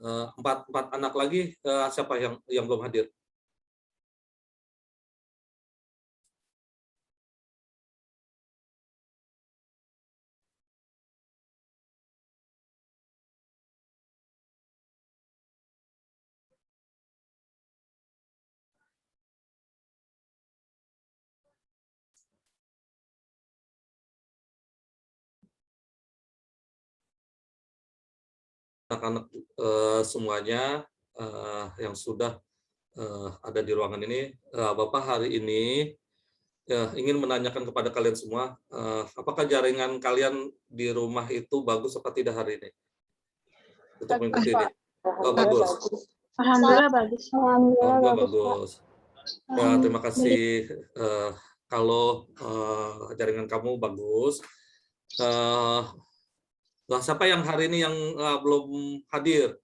empat anak lagi, siapa yang belum hadir? Anak-anak semuanya yang sudah ada di ruangan ini, Bapak hari ini ingin menanyakan kepada kalian semua, apakah jaringan kalian di rumah itu bagus apa tidak hari ini untuk mengikuti ini? Oh, bagus. Alhamdulillah bagus. Alhamdulillah bagus. Ya, terima kasih. Kalau jaringan kamu bagus. Siapa yang hari ini yang belum hadir?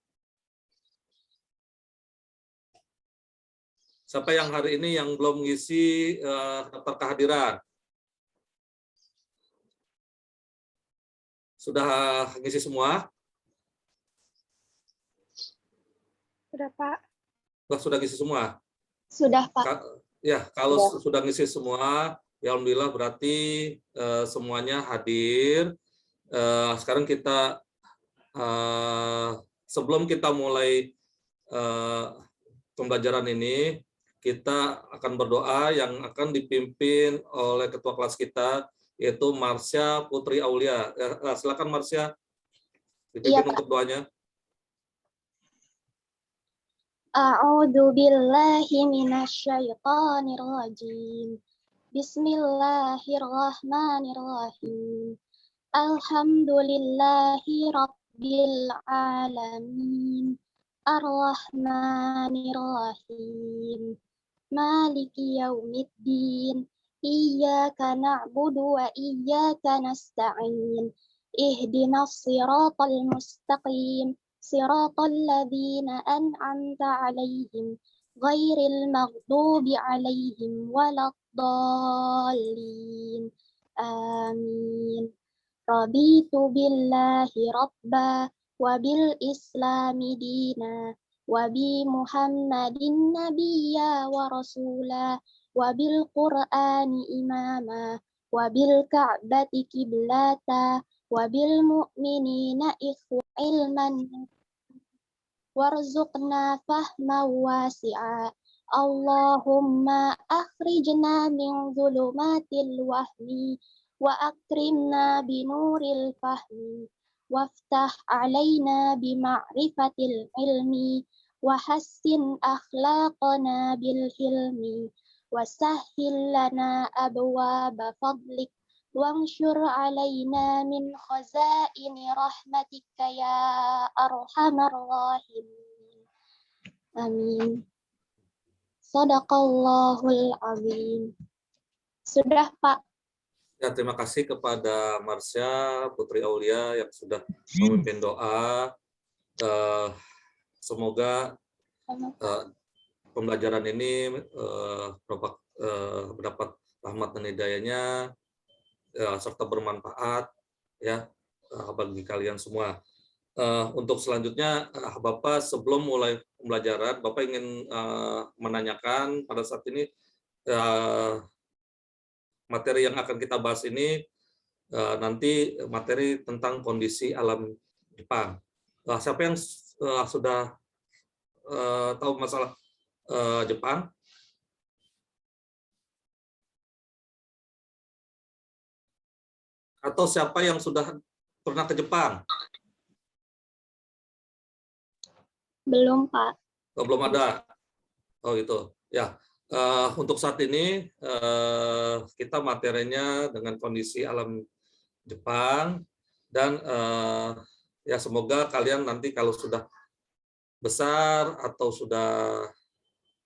Siapa yang hari ini yang belum ngisi daftar kehadiran? Sudah ngisi semua? Sudah, Pak. Sudah ngisi semua? Sudah, Pak. Ya, kalau sudah ngisi semua, ya alhamdulillah berarti semuanya hadir. Sekarang kita sebelum kita mulai pembelajaran ini, kita akan berdoa yang akan dipimpin oleh ketua kelas kita, yaitu Marsha Putri Aulia. Silakan Marsha, dipimpin untuk doanya. A'udzu billahi minasyaitonir rajim. Bismillahirrahmanirrahim. Alhamdulillahi rabbil alamin. Ar-Rahmanir-Rahim. Maliki yaumiddin. Iyyaka na'budu wa iyyaka nasta'in. Ihdinas siratal mustaqim. Siratal ladzina an'amta 'alaihim ghairil maghdubi 'alaihim waladdallin. Amin. Raditu billahi rabba wa bil islami dina wa bi Muhammadin nabiyya wa rasula wa bil qur'ani imama wa bil ka'bati qiblata wa bil mu'minina ilman warzuqna fahma wasi'a. Allahumma akhrijna min zulumatil wahmi wa akrimna binuril fahmi waftah alaina bima'rifatil ilmi wa hassin akhlaqana bil hilmi wa sahhil lana abwaba fadlik wansyur alaina min khazaini rahmatika ya arhamar rahimin. Amin. Shadaqallahul azim. Sudah, Pak. Ya, terima kasih kepada Marsha Putri Aulia yang sudah memimpin doa. Semoga pembelajaran ini mendapat rahmat dan hidayahnya serta bermanfaat ya bagi kalian semua. Untuk selanjutnya, Bapak sebelum mulai pembelajaran, Bapak ingin menanyakan pada saat ini materi yang akan kita bahas ini nanti materi tentang kondisi alam Jepang. Siapa yang sudah tahu masalah Jepang? Atau siapa yang sudah pernah ke Jepang? Belum, Pak. Oh, belum ada. Oh gitu. Ya. Untuk saat ini kita materinya dengan kondisi alam Jepang dan ya semoga kalian nanti kalau sudah besar atau sudah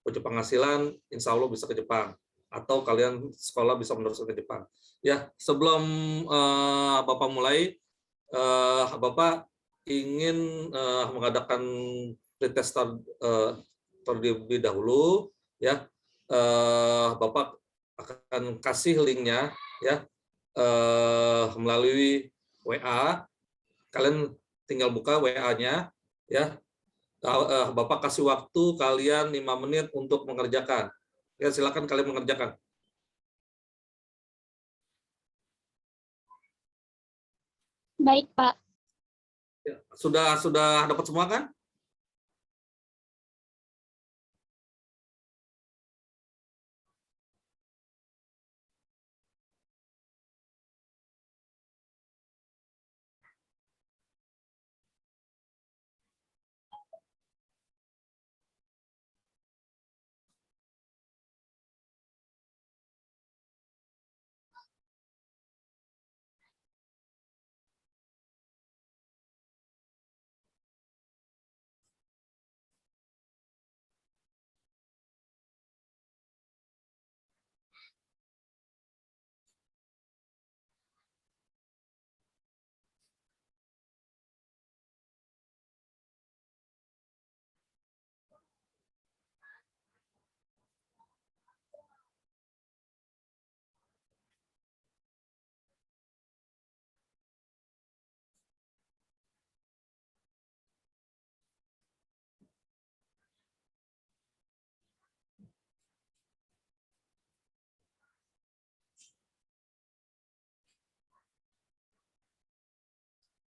punya penghasilan, insya Allah bisa ke Jepang atau kalian sekolah bisa meneruskan ke Jepang. Ya, sebelum Bapak mulai, Bapak ingin mengadakan pretest terlebih dahulu, ya. Bapak akan kasih linknya, ya, melalui WA. Kalian tinggal buka WA-nya, ya. Bapak kasih waktu kalian 5 menit untuk mengerjakan. Ya, silakan kalian mengerjakan. Baik, Pak. Ya, sudah dapat semua kan?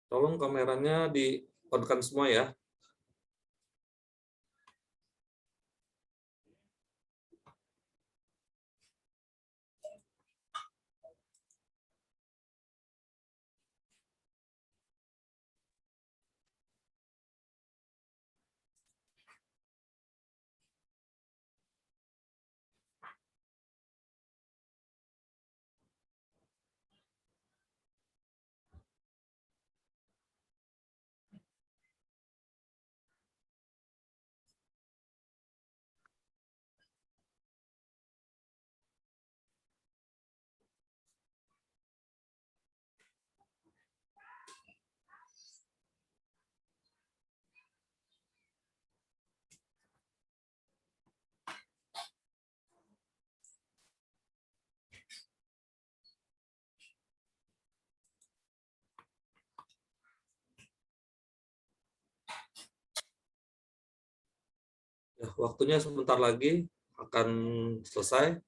Tolong kameranya di-on-kan semua ya. Ya, waktunya sebentar lagi akan selesai.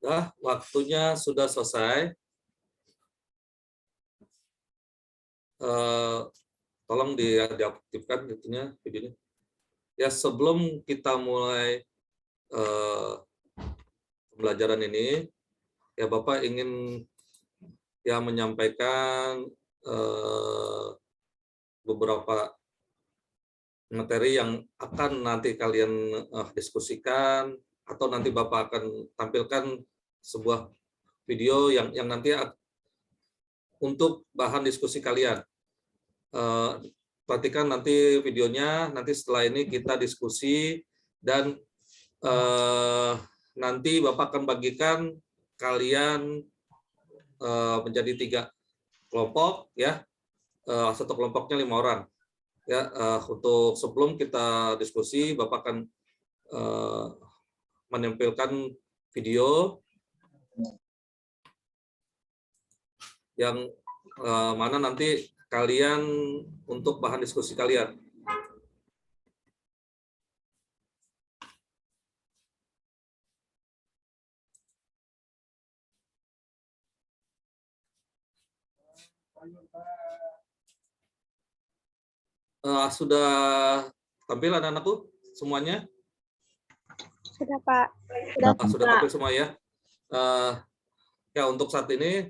Nah, waktunya sudah selesai. Tolong diaktifkan itunya videonya. Ya, sebelum kita mulai pembelajaran ini, ya Bapak ingin ya menyampaikan beberapa materi yang akan nanti kalian diskusikan, atau nanti Bapak akan tampilkan sebuah video yang nanti untuk bahan diskusi kalian. Perhatikan nanti videonya, nanti setelah ini kita diskusi, dan nanti Bapak akan bagikan kalian menjadi 3 kelompok, ya. Satu kelompoknya 5 orang. Ya, untuk sebelum kita diskusi, Bapak akan menampilkan video yang mana nanti kalian untuk bahan diskusi kalian. Sudah tampil anak-anakku semuanya? Sudah, Pak. Sudah tampil semua ya. Ya, untuk saat ini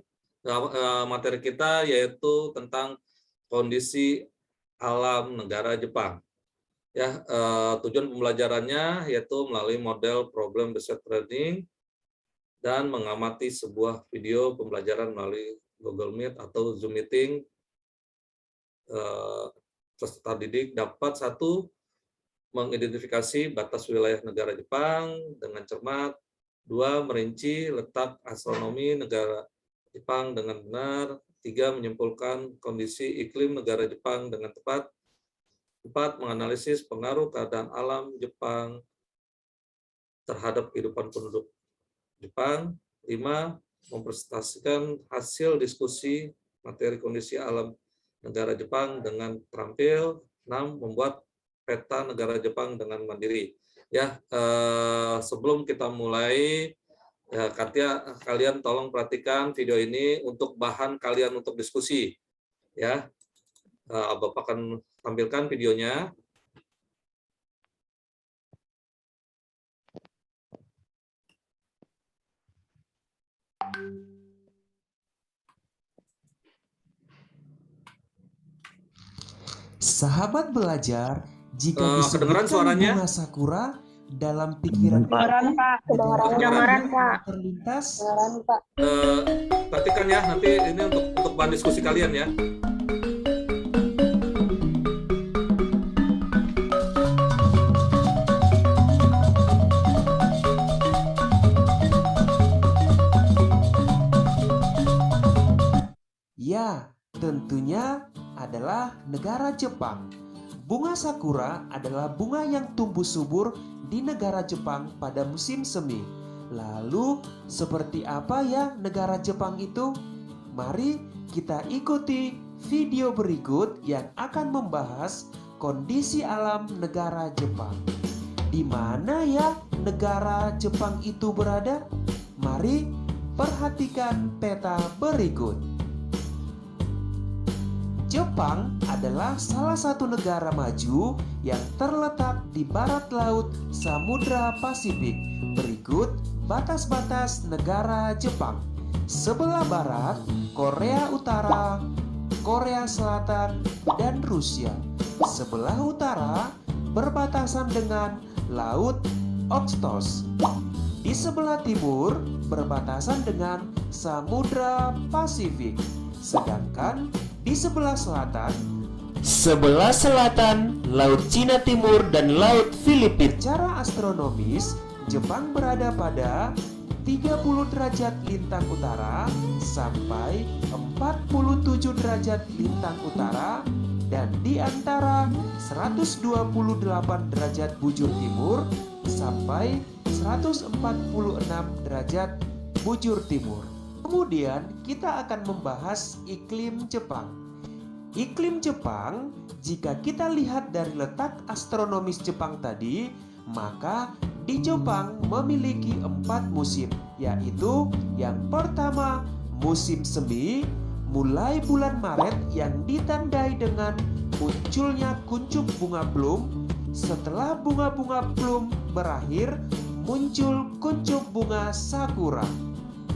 materi kita yaitu tentang kondisi alam negara Jepang. Ya, tujuan pembelajarannya yaitu melalui model problem based learning dan mengamati sebuah video pembelajaran melalui Google Meet atau Zoom meeting. Peserta didik dapat 1, mengidentifikasi batas wilayah negara Jepang dengan cermat, 2, merinci letak astronomi negara Jepang dengan benar, 3, menyimpulkan kondisi iklim negara Jepang dengan tepat, 4, menganalisis pengaruh keadaan alam Jepang terhadap kehidupan penduduk Jepang, 5, mempresentasikan hasil diskusi materi kondisi alam negara Jepang dengan terampil, 6, membuat peta negara Jepang dengan mandiri. Ya, sebelum kita mulai, ya, Katya, kalian tolong perhatikan video ini untuk bahan kalian untuk diskusi. Ya, Bapak akan tampilkan videonya. Sahabat belajar, jika Kedengaran disebutkan suaranya? bunga sakura dalam pikiran Kedengaran, Pak. Kedengaran, Pak. terlintas. Kedengaran, Pak. Perhatikan ya, nanti ini untuk bahan diskusi kalian ya. Ya, tentunya adalah negara Jepang. Bunga sakura adalah bunga yang tumbuh subur di negara Jepang pada musim semi. Lalu, seperti apa ya negara Jepang itu? Mari kita ikuti video berikut yang akan membahas kondisi alam negara Jepang. Di mana ya negara Jepang itu berada? Mari perhatikan peta berikut. Jepang adalah salah satu negara maju yang terletak di barat laut Samudra Pasifik. Berikut batas-batas negara Jepang. Sebelah barat, Korea Utara, Korea Selatan, dan Rusia. Sebelah utara, berbatasan dengan Laut Okhotsk. Di sebelah timur, berbatasan dengan Samudra Pasifik. Sedangkan di sebelah selatan, Laut Cina Timur dan Laut Filipina. Secara astronomis, Jepang berada pada 30 derajat lintang utara sampai 47 derajat lintang utara, dan di antara 128 derajat bujur timur sampai 146 derajat bujur timur. Kemudian kita akan membahas iklim Jepang. Iklim Jepang, jika kita lihat dari letak astronomis Jepang tadi, maka di Jepang memiliki 4 musim, yaitu yang pertama musim semi, mulai bulan Maret yang ditandai dengan munculnya kuncup bunga plum. Setelah bunga-bunga plum berakhir, muncul kuncup bunga sakura.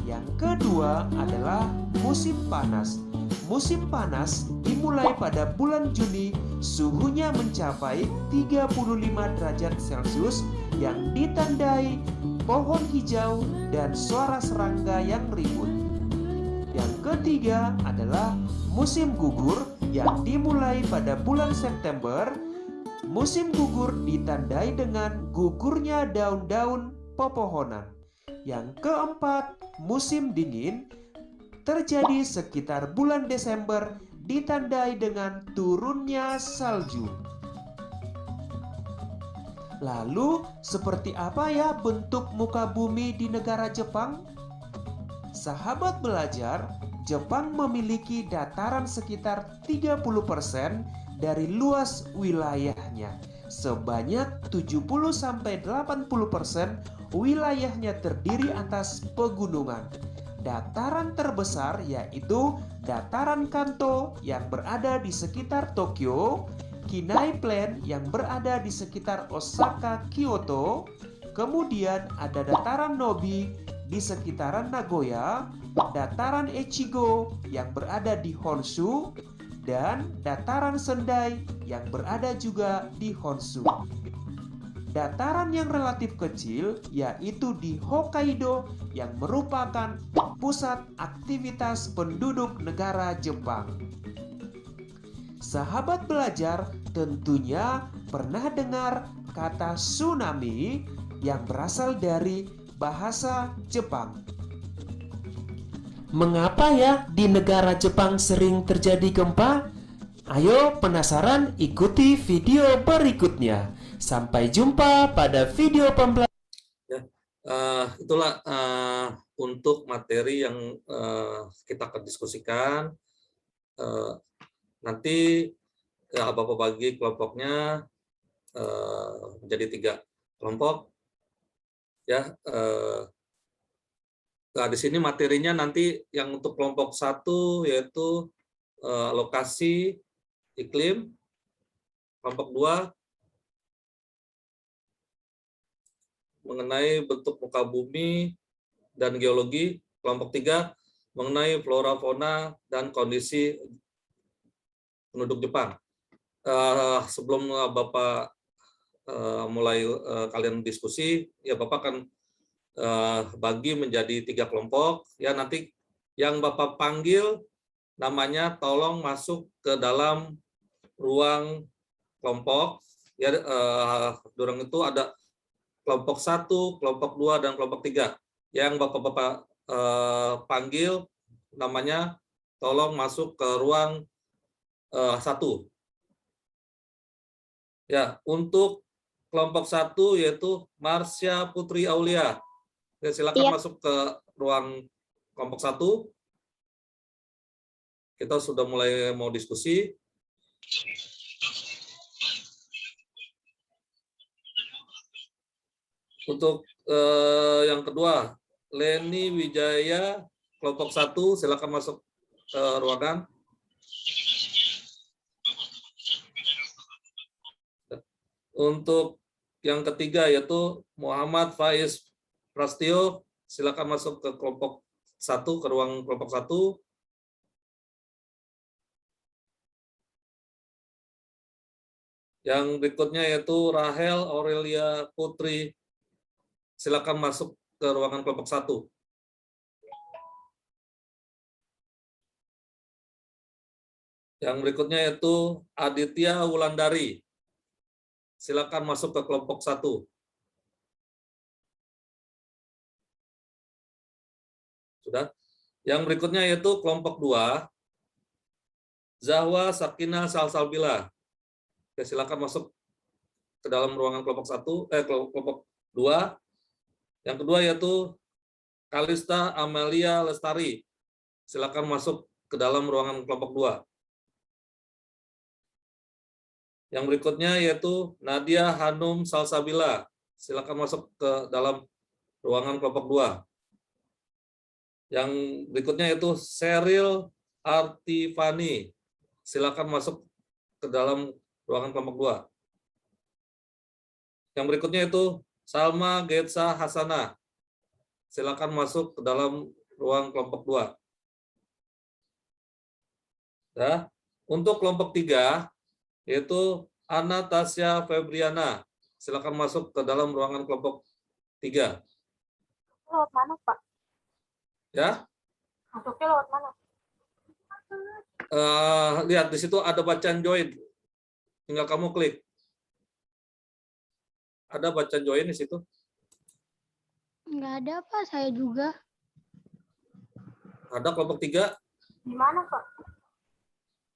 Yang kedua adalah musim panas. Musim panas dimulai pada bulan Juni, suhunya mencapai 35 derajat Celcius yang ditandai pohon hijau dan suara serangga yang ribut. Yang ketiga adalah musim gugur yang dimulai pada bulan September. Musim gugur ditandai dengan gugurnya daun-daun pepohonan. Yang keempat, musim dingin terjadi sekitar bulan Desember, ditandai dengan turunnya salju. Lalu, seperti apa ya bentuk muka bumi di negara Jepang? Sahabat belajar, Jepang memiliki dataran sekitar 30% dari luas wilayahnya. Sebanyak 70-80% wilayahnya terdiri atas pegunungan. Dataran terbesar yaitu dataran Kanto yang berada di sekitar Tokyo, Kinai Plain yang berada di sekitar Osaka, Kyoto, kemudian ada dataran Nobi di sekitaran Nagoya, dataran Echigo yang berada di Honshu, dan dataran Sendai yang berada juga di Honshu. Dataran yang relatif kecil yaitu di Hokkaido yang merupakan pusat aktivitas penduduk negara Jepang. Sahabat belajar tentunya pernah dengar kata tsunami yang berasal dari bahasa Jepang. Mengapa ya di negara Jepang sering terjadi gempa? Ayo penasaran, ikuti video berikutnya. Sampai jumpa pada video pembelajaran. Ya, itulah untuk materi yang kita akan diskusikan. Nanti Bapak bagi kelompoknya menjadi 3 kelompok. Ya, nah di sini materinya nanti yang untuk kelompok 1 yaitu lokasi iklim, kelompok 2 mengenai bentuk muka bumi dan geologi, kelompok 3 mengenai flora, fauna, dan kondisi penduduk Jepang. Sebelum Bapak mulai kalian diskusi, ya Bapak akan bagi menjadi 3 kelompok. Ya nanti yang Bapak panggil namanya tolong masuk ke dalam ruang kelompok. Ya dorong itu ada kelompok 1, kelompok 2, dan kelompok 3. Yang Bapak panggil namanya tolong masuk ke ruang 1. Ya, untuk kelompok 1 yaitu Marsha Putri Aulia. Ya, silakan masuk ke ruang kelompok 1. Kita sudah mulai mau diskusi. Untuk yang kedua, Leni Wijaya, kelompok 1, silakan masuk ke ruangan. Untuk yang ketiga yaitu Muhammad Faiz Prastio, silakan masuk ke kelompok 1, ke ruang kelompok 1. Yang berikutnya yaitu Rahel Aurelia Putri, silakan masuk ke ruangan kelompok 1. Yang berikutnya yaitu Aditya Wulandari, silakan masuk ke kelompok 1. Sudah. Yang berikutnya yaitu kelompok 2, Zahwa Sakina Salsalbila. Oke, silakan masuk ke dalam ruangan kelompok 1, kelompok 2. Yang kedua yaitu Kalista Amalia Lestari. Silakan masuk ke dalam ruangan kelompok 2. Yang berikutnya yaitu Nadia Hanum Salsabila. silakan masuk ke dalam ruangan kelompok 2. Yang berikutnya itu Sheryl Artifani, silakan masuk ke dalam ruangan kelompok 2. Yang berikutnya itu Salma Getsa Hasanah, silakan masuk ke dalam ruang kelompok 2. Ya. Untuk kelompok 3 yaitu Anastasia Febriana, silakan masuk ke dalam ruangan kelompok 3. Lewat mana, Pak? Ya. Masuknya lewat mana? Lihat di situ ada bacaan join. Tinggal kamu klik. Ada bacaan join di situ? Nggak ada, Pak. Saya juga. Ada kelompok 3. Di mana, Pak?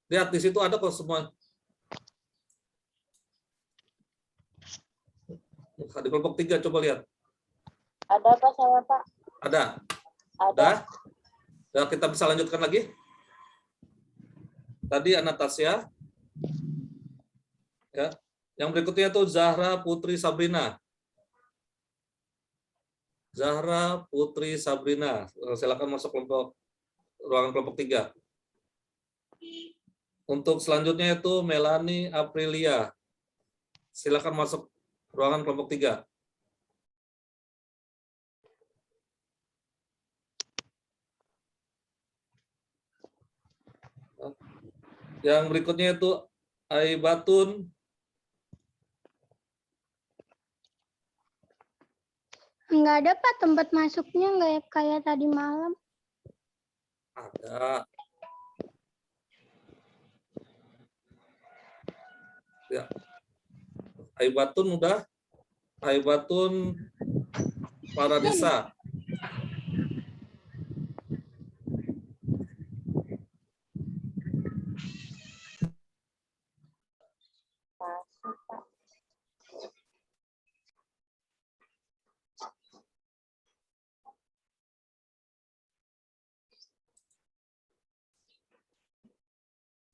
Lihat di situ ada kok semua. Di kelompok 3 coba lihat. Ada, Pak, saya, Pak. Ada. Ada. Ya, kita bisa lanjutkan lagi. Tadi Anastasia. Ya. Yang berikutnya itu Zahra Putri Sabrina. Zahra Putri Sabrina. Silakan masuk ruangan kelompok 3. Untuk selanjutnya itu Melanie Aprilia. Silakan masuk ruangan kelompok 3. Yang berikutnya itu Aibatun. Nggak ada, Pak. Tempat masuknya nggak kayak tadi malam. Ada. Ya. Aibatun udah. Aibatun Paradisa.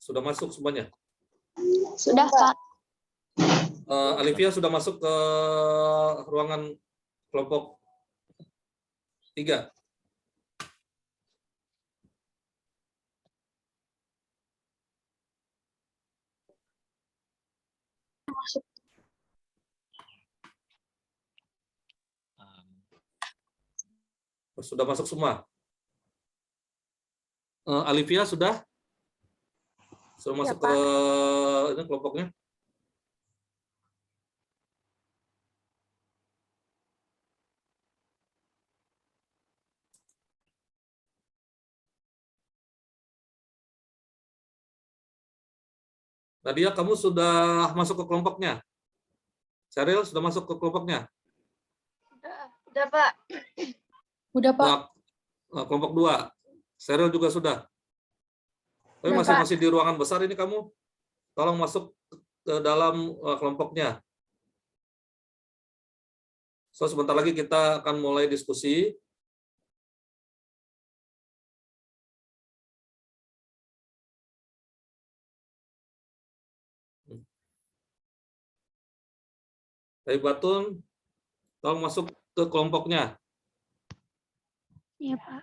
Sudah masuk semuanya? Sudah, Pak. Alivia sudah masuk ke ruangan kelompok 3. Sudah masuk semua? Alivia sudah? Sudah masuk ke ini kelompoknya? Nadia, kamu sudah masuk ke kelompoknya? Sheryl sudah masuk ke kelompoknya? Udah, Pak. Udah, Pak. Kelompok 2. Sheryl juga sudah. Tapi Udah, Pak. masih di ruangan besar ini kamu. Tolong masuk ke dalam kelompoknya. So, sebentar lagi kita akan mulai diskusi. Batun, tolong masuk ke kelompoknya. Iya, Pak.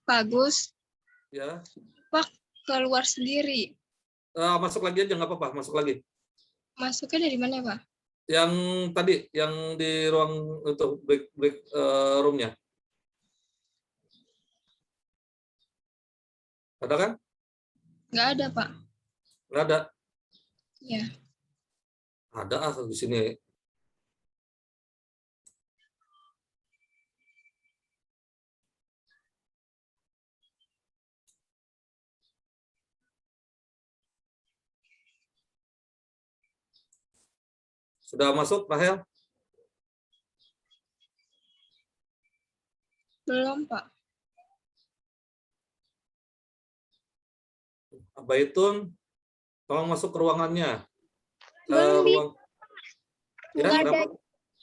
Bagus. Ya, Pak keluar sendiri. masuk lagi aja nggak apa-apa, masuk lagi. Masuknya dari mana, Pak? Yang tadi, yang di ruang untuk break roomnya. Ada kan? Nggak ada, Pak. Nggak ada. Ya. Ada di sini. Sudah masuk, Rahel? Belum, Pak. Abaitun, tolong masuk ke ruangannya. Belum Ruang. Ya, Nggak ada. kenapa?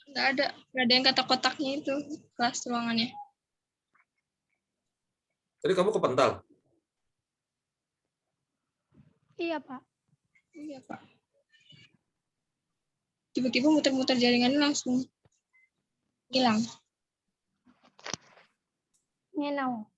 Nggak ada. Nggak ada yang kotak-kotaknya itu. Kelas ruangannya. Jadi kamu ke pental? Iya, Pak. Iya, Pak. Tiba-tiba muter-muter jaringannya langsung hilang. Ngenau.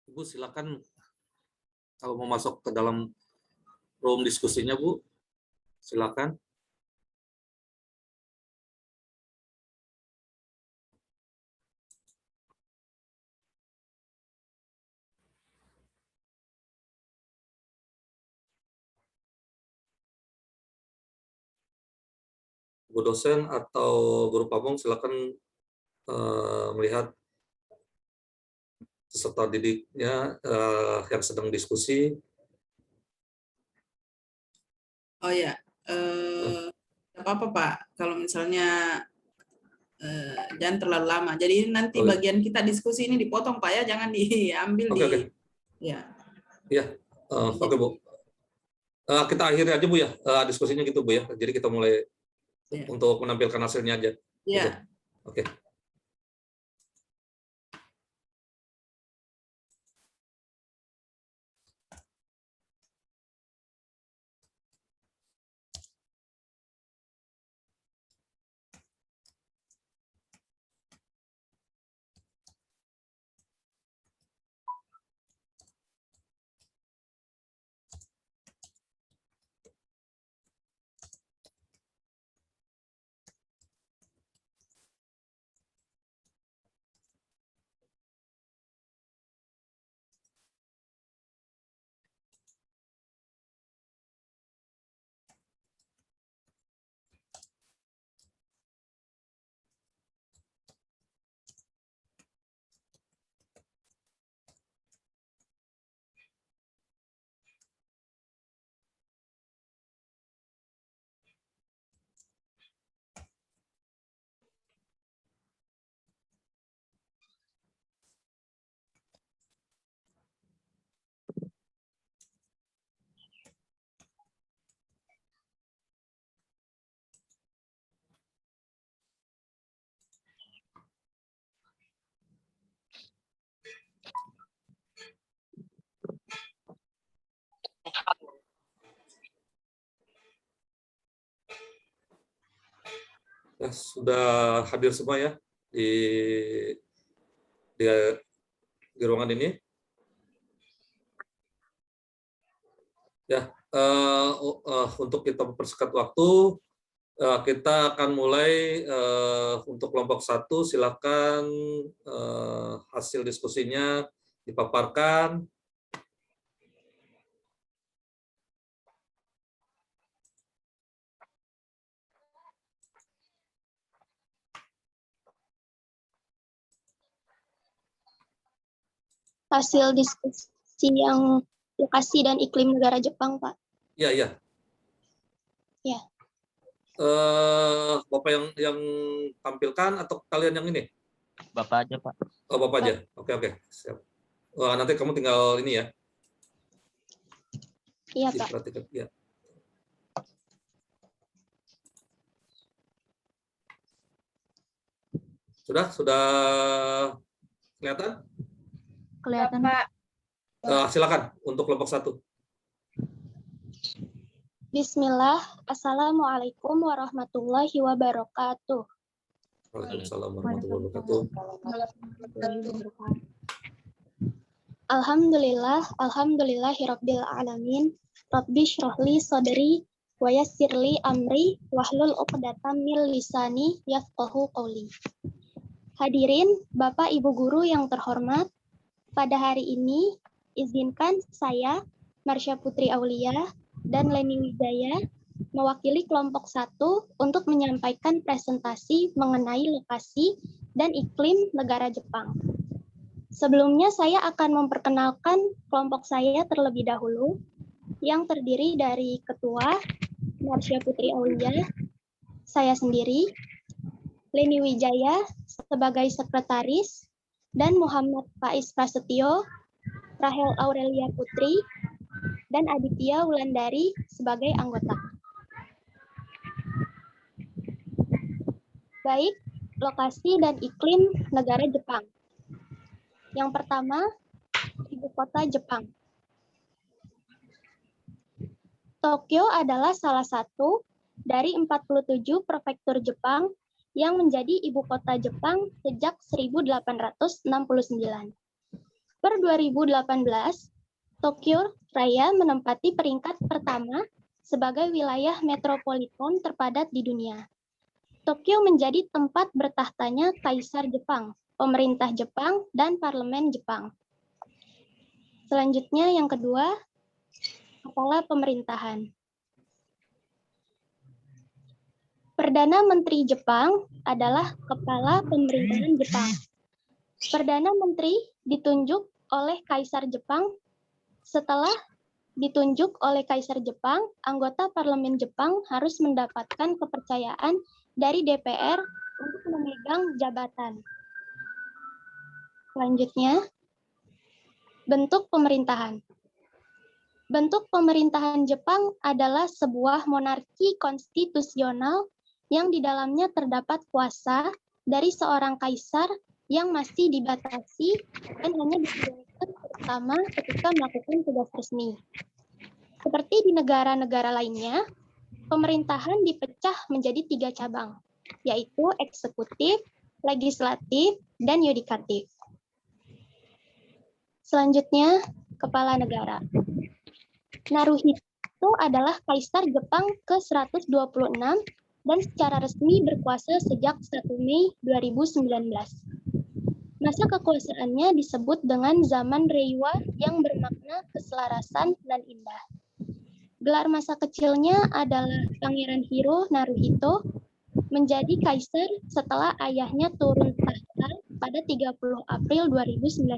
Ibu silakan kalau mau masuk ke dalam room diskusinya, Bu. Silakan. Bu dosen atau guru pamong silakan melihat peserta didiknya yang sedang diskusi. Oh ya, nggak apa-apa Pak, kalau misalnya jangan terlalu lama. Jadi nanti Oh, iya. bagian kita diskusi ini dipotong Pak ya, jangan diambil Oke, oke. Ya. Iya, oke Bu. Kita akhiri aja Bu ya diskusinya gitu Bu ya. Jadi kita mulai Ya. untuk menampilkan hasilnya aja. Ya. Gitu. Oke. sudah hadir semua ya di ruangan ini. Ya, untuk kita mempersingkat waktu, kita akan mulai untuk kelompok 1. Silakan hasil diskusinya dipaparkan. Hasil diskusi yang lokasi dan iklim negara Jepang, Pak. Iya, iya. Ya. Bapak yang tampilkan atau kalian yang ini? Bapak aja, Pak. Oh, Bapak aja. Oke. Siap. Wah, nanti kamu tinggal ini ya. Iya, Pak. Diperhatikan. Ya. Sudah kelihatan? Kelihatan, Pak. Silakan untuk kelompok 1. Bismillah. Assalamualaikum warahmatullahi wabarakatuh. Waalaikumsalam warahmatullahi wabarakatuh. Alhamdulillahirabbil alamin. Rabbi shrahli sadri wa yassirli amri wahlul 'uqdatam min lisani yafqahu qawli. Hadirin Bapak Ibu guru yang terhormat, pada hari ini izinkan saya Marsha Putri Aulia dan Leni Wijaya mewakili kelompok 1 untuk menyampaikan presentasi mengenai lokasi dan iklim negara Jepang. Sebelumnya saya akan memperkenalkan kelompok saya terlebih dahulu, yang terdiri dari Ketua Marsha Putri Aulia, saya sendiri, Leni Wijaya sebagai Sekretaris, dan Muhammad Faiz Prasetyo, Rahel Aurelia Putri, dan Aditya Wulandari sebagai anggota. Baik, lokasi dan iklim negara Jepang. Yang pertama, ibu kota Jepang. Tokyo adalah salah satu dari 47 prefektur Jepang yang menjadi ibu kota Jepang sejak 1869. Per 2018, Tokyo Raya menempati peringkat pertama sebagai wilayah metropolitan terpadat di dunia. Tokyo menjadi tempat bertahtanya Kaisar Jepang, pemerintah Jepang, dan parlemen Jepang. Selanjutnya yang kedua, kepala pemerintahan. Perdana Menteri Jepang adalah kepala pemerintahan Jepang. Perdana Menteri ditunjuk oleh Kaisar Jepang. Setelah ditunjuk oleh Kaisar Jepang, anggota parlemen Jepang harus mendapatkan kepercayaan dari DPR untuk memegang jabatan. Selanjutnya, bentuk pemerintahan. Bentuk pemerintahan Jepang adalah sebuah monarki konstitusional yang di dalamnya terdapat kuasa dari seorang kaisar yang masih dibatasi dan hanya digunakan terutama ketika melakukan tugas resmi. Seperti di negara-negara lainnya, pemerintahan dipecah menjadi 3 cabang, yaitu eksekutif, legislatif, dan yudikatif. Selanjutnya, kepala negara. Naruhito adalah Kaisar Jepang ke-126 dan secara resmi berkuasa sejak 1 Mei 2019. Masa kekuasaannya disebut dengan zaman Reiwa yang bermakna keselarasan dan indah. Gelar masa kecilnya adalah Pangeran Hiro Naruhito, menjadi kaisar setelah ayahnya turun tahta pada 30 April 2019.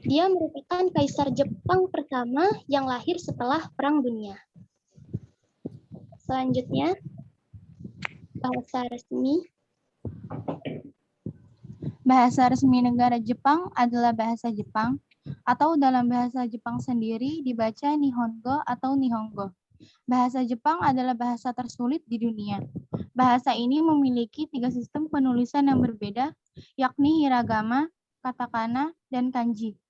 Dia merupakan kaisar Jepang pertama yang lahir setelah Perang Dunia. Selanjutnya, bahasa resmi. Bahasa resmi negara Jepang adalah bahasa Jepang, atau dalam bahasa Jepang sendiri dibaca Nihongo atau Nihongo. Bahasa Jepang adalah bahasa tersulit di dunia. Bahasa ini memiliki 3 sistem penulisan yang berbeda, yakni hiragana, katakana, dan kanji.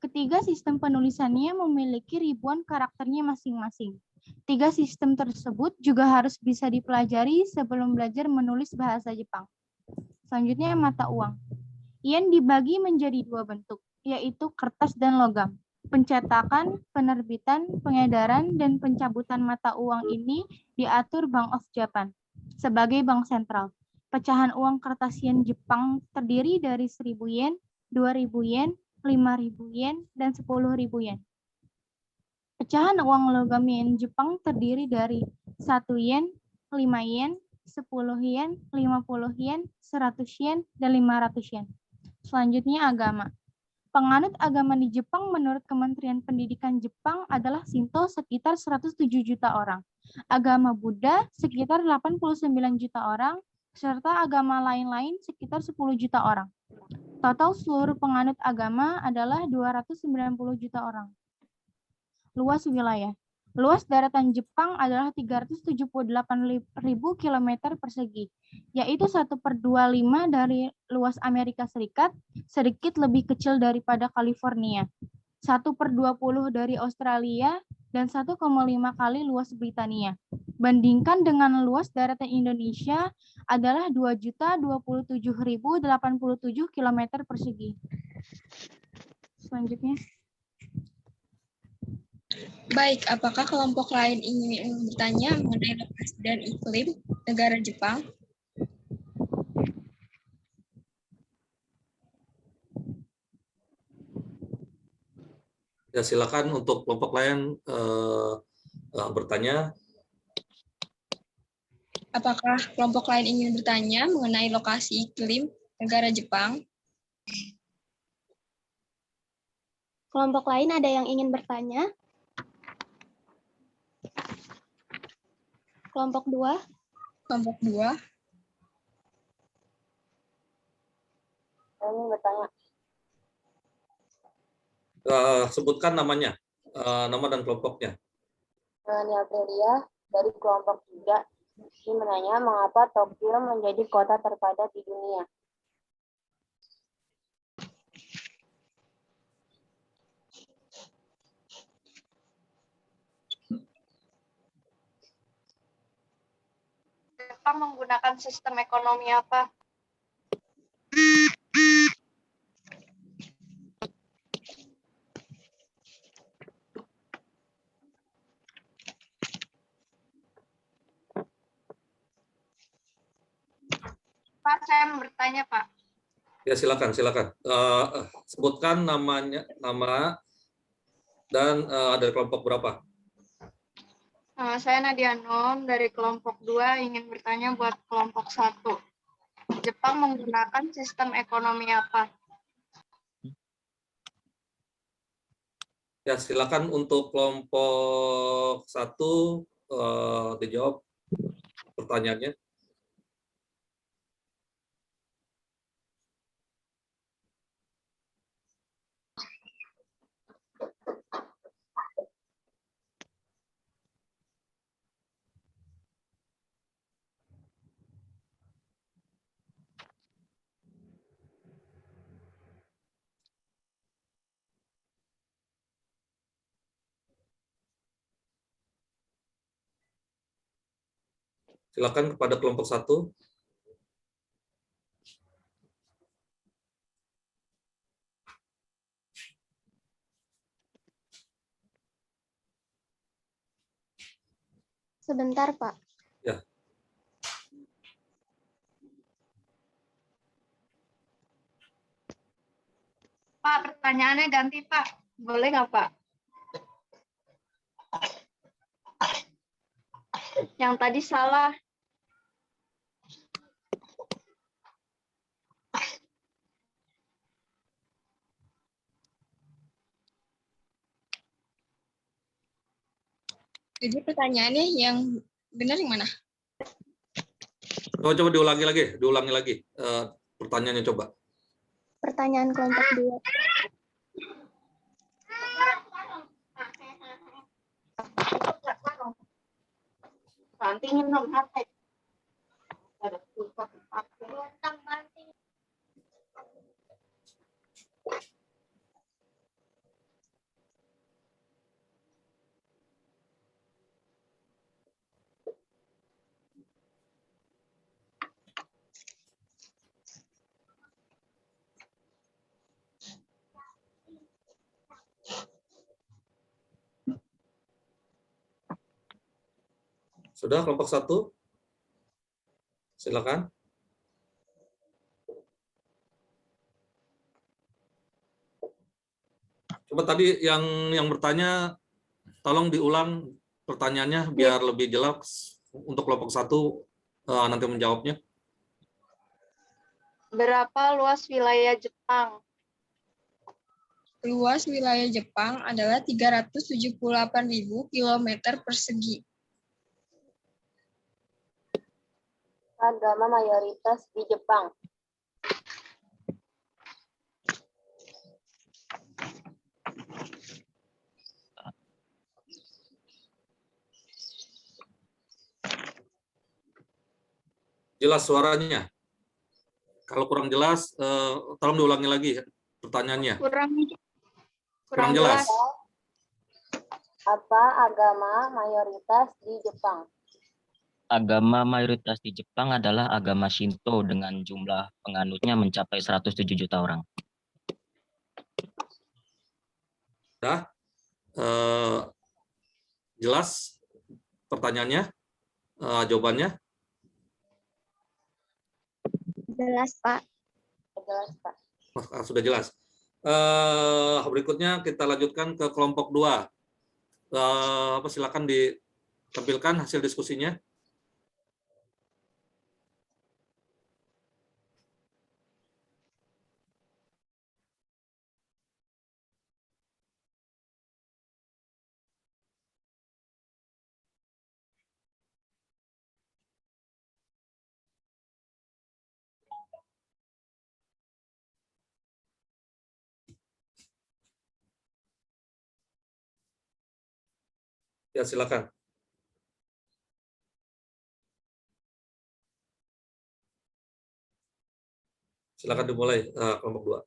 Ketiga sistem penulisannya memiliki ribuan karakternya masing-masing. Tiga sistem tersebut juga harus bisa dipelajari sebelum belajar menulis bahasa Jepang. Selanjutnya, mata uang. Yen dibagi menjadi dua bentuk, yaitu kertas dan logam. Pencetakan, penerbitan, pengedaran, dan pencabutan mata uang ini diatur Bank of Japan sebagai bank sentral. Pecahan uang kertas yen Jepang terdiri dari 1.000 yen, 2.000 yen, 5.000 yen, dan 10.000 yen. Pecahan uang logam yen Jepang terdiri dari 1 yen, 5 yen, 10 yen, 50 yen, 100 yen, dan 500 yen. Selanjutnya, agama. Penganut agama di Jepang menurut Kementerian Pendidikan Jepang adalah Shinto sekitar 107 juta orang, agama Buddha sekitar 89 juta orang, serta agama lain-lain sekitar 10 juta orang. Total seluruh penganut agama adalah 290 juta orang. Luas wilayah. Luas daratan Jepang adalah 378.000 km persegi, yaitu 1/25 dari luas Amerika Serikat, sedikit lebih kecil daripada California, 1/20 dari Australia, dan 1,5 kali luas Britania. Bandingkan dengan luas daratan Indonesia adalah 2.027.087 km persegi. Selanjutnya. Baik, apakah kelompok lain ingin bertanya mengenai lokasi dan iklim negara Jepang? Ya, silakan untuk kelompok lain bertanya. Apakah kelompok lain ingin bertanya mengenai lokasi iklim negara Jepang? Kelompok lain ada yang ingin bertanya? Kelompok 2. Kelompok 2. Saya ingin bertanya. Sebutkan namanya, nama dan kelompoknya. Nania Aprilia dari kelompok 3. Ini menanya mengapa Tokyo menjadi kota terpadat di dunia. Jepang menggunakan sistem ekonomi apa? Pak, saya mau bertanya, Pak. Ya, silakan. Sebutkan nama dan dari kelompok berapa. Saya Nadia Nom dari kelompok 2 ingin bertanya buat kelompok 1. Jepang menggunakan sistem ekonomi apa? Ya, silakan untuk kelompok 1 dijawab pertanyaannya. Silakan kepada kelompok 1. Sebentar, Pak. Ya. Pak, pertanyaannya ganti, Pak. Boleh nggak, Pak? Yang tadi salah. Jadi pertanyaannya yang benar yang mana? Coba diulangi lagi pertanyaannya coba. Pertanyaan kelompok 2. Nanti minum hati. Sudah kelompok 1? Silakan. Coba tadi yang bertanya, tolong diulang pertanyaannya biar lebih jelas untuk kelompok 1 nanti menjawabnya. Berapa luas wilayah Jepang? Luas wilayah Jepang adalah 378.000 km persegi. Agama mayoritas di Jepang. Jelas suaranya? Kalau kurang jelas, tolong diulangi lagi pertanyaannya. Kurang jelas. Apa agama mayoritas di Jepang? Agama mayoritas di Jepang adalah agama Shinto dengan jumlah penganutnya mencapai 107 juta orang. Jelas pertanyaannya, jawabannya? Jelas, Pak. Jelas, Pak. Sudah jelas. Berikutnya kita lanjutkan ke kelompok 2. Silakan ditampilkan hasil diskusinya. Ya, silakan. Silakan dimulai kelompok 2.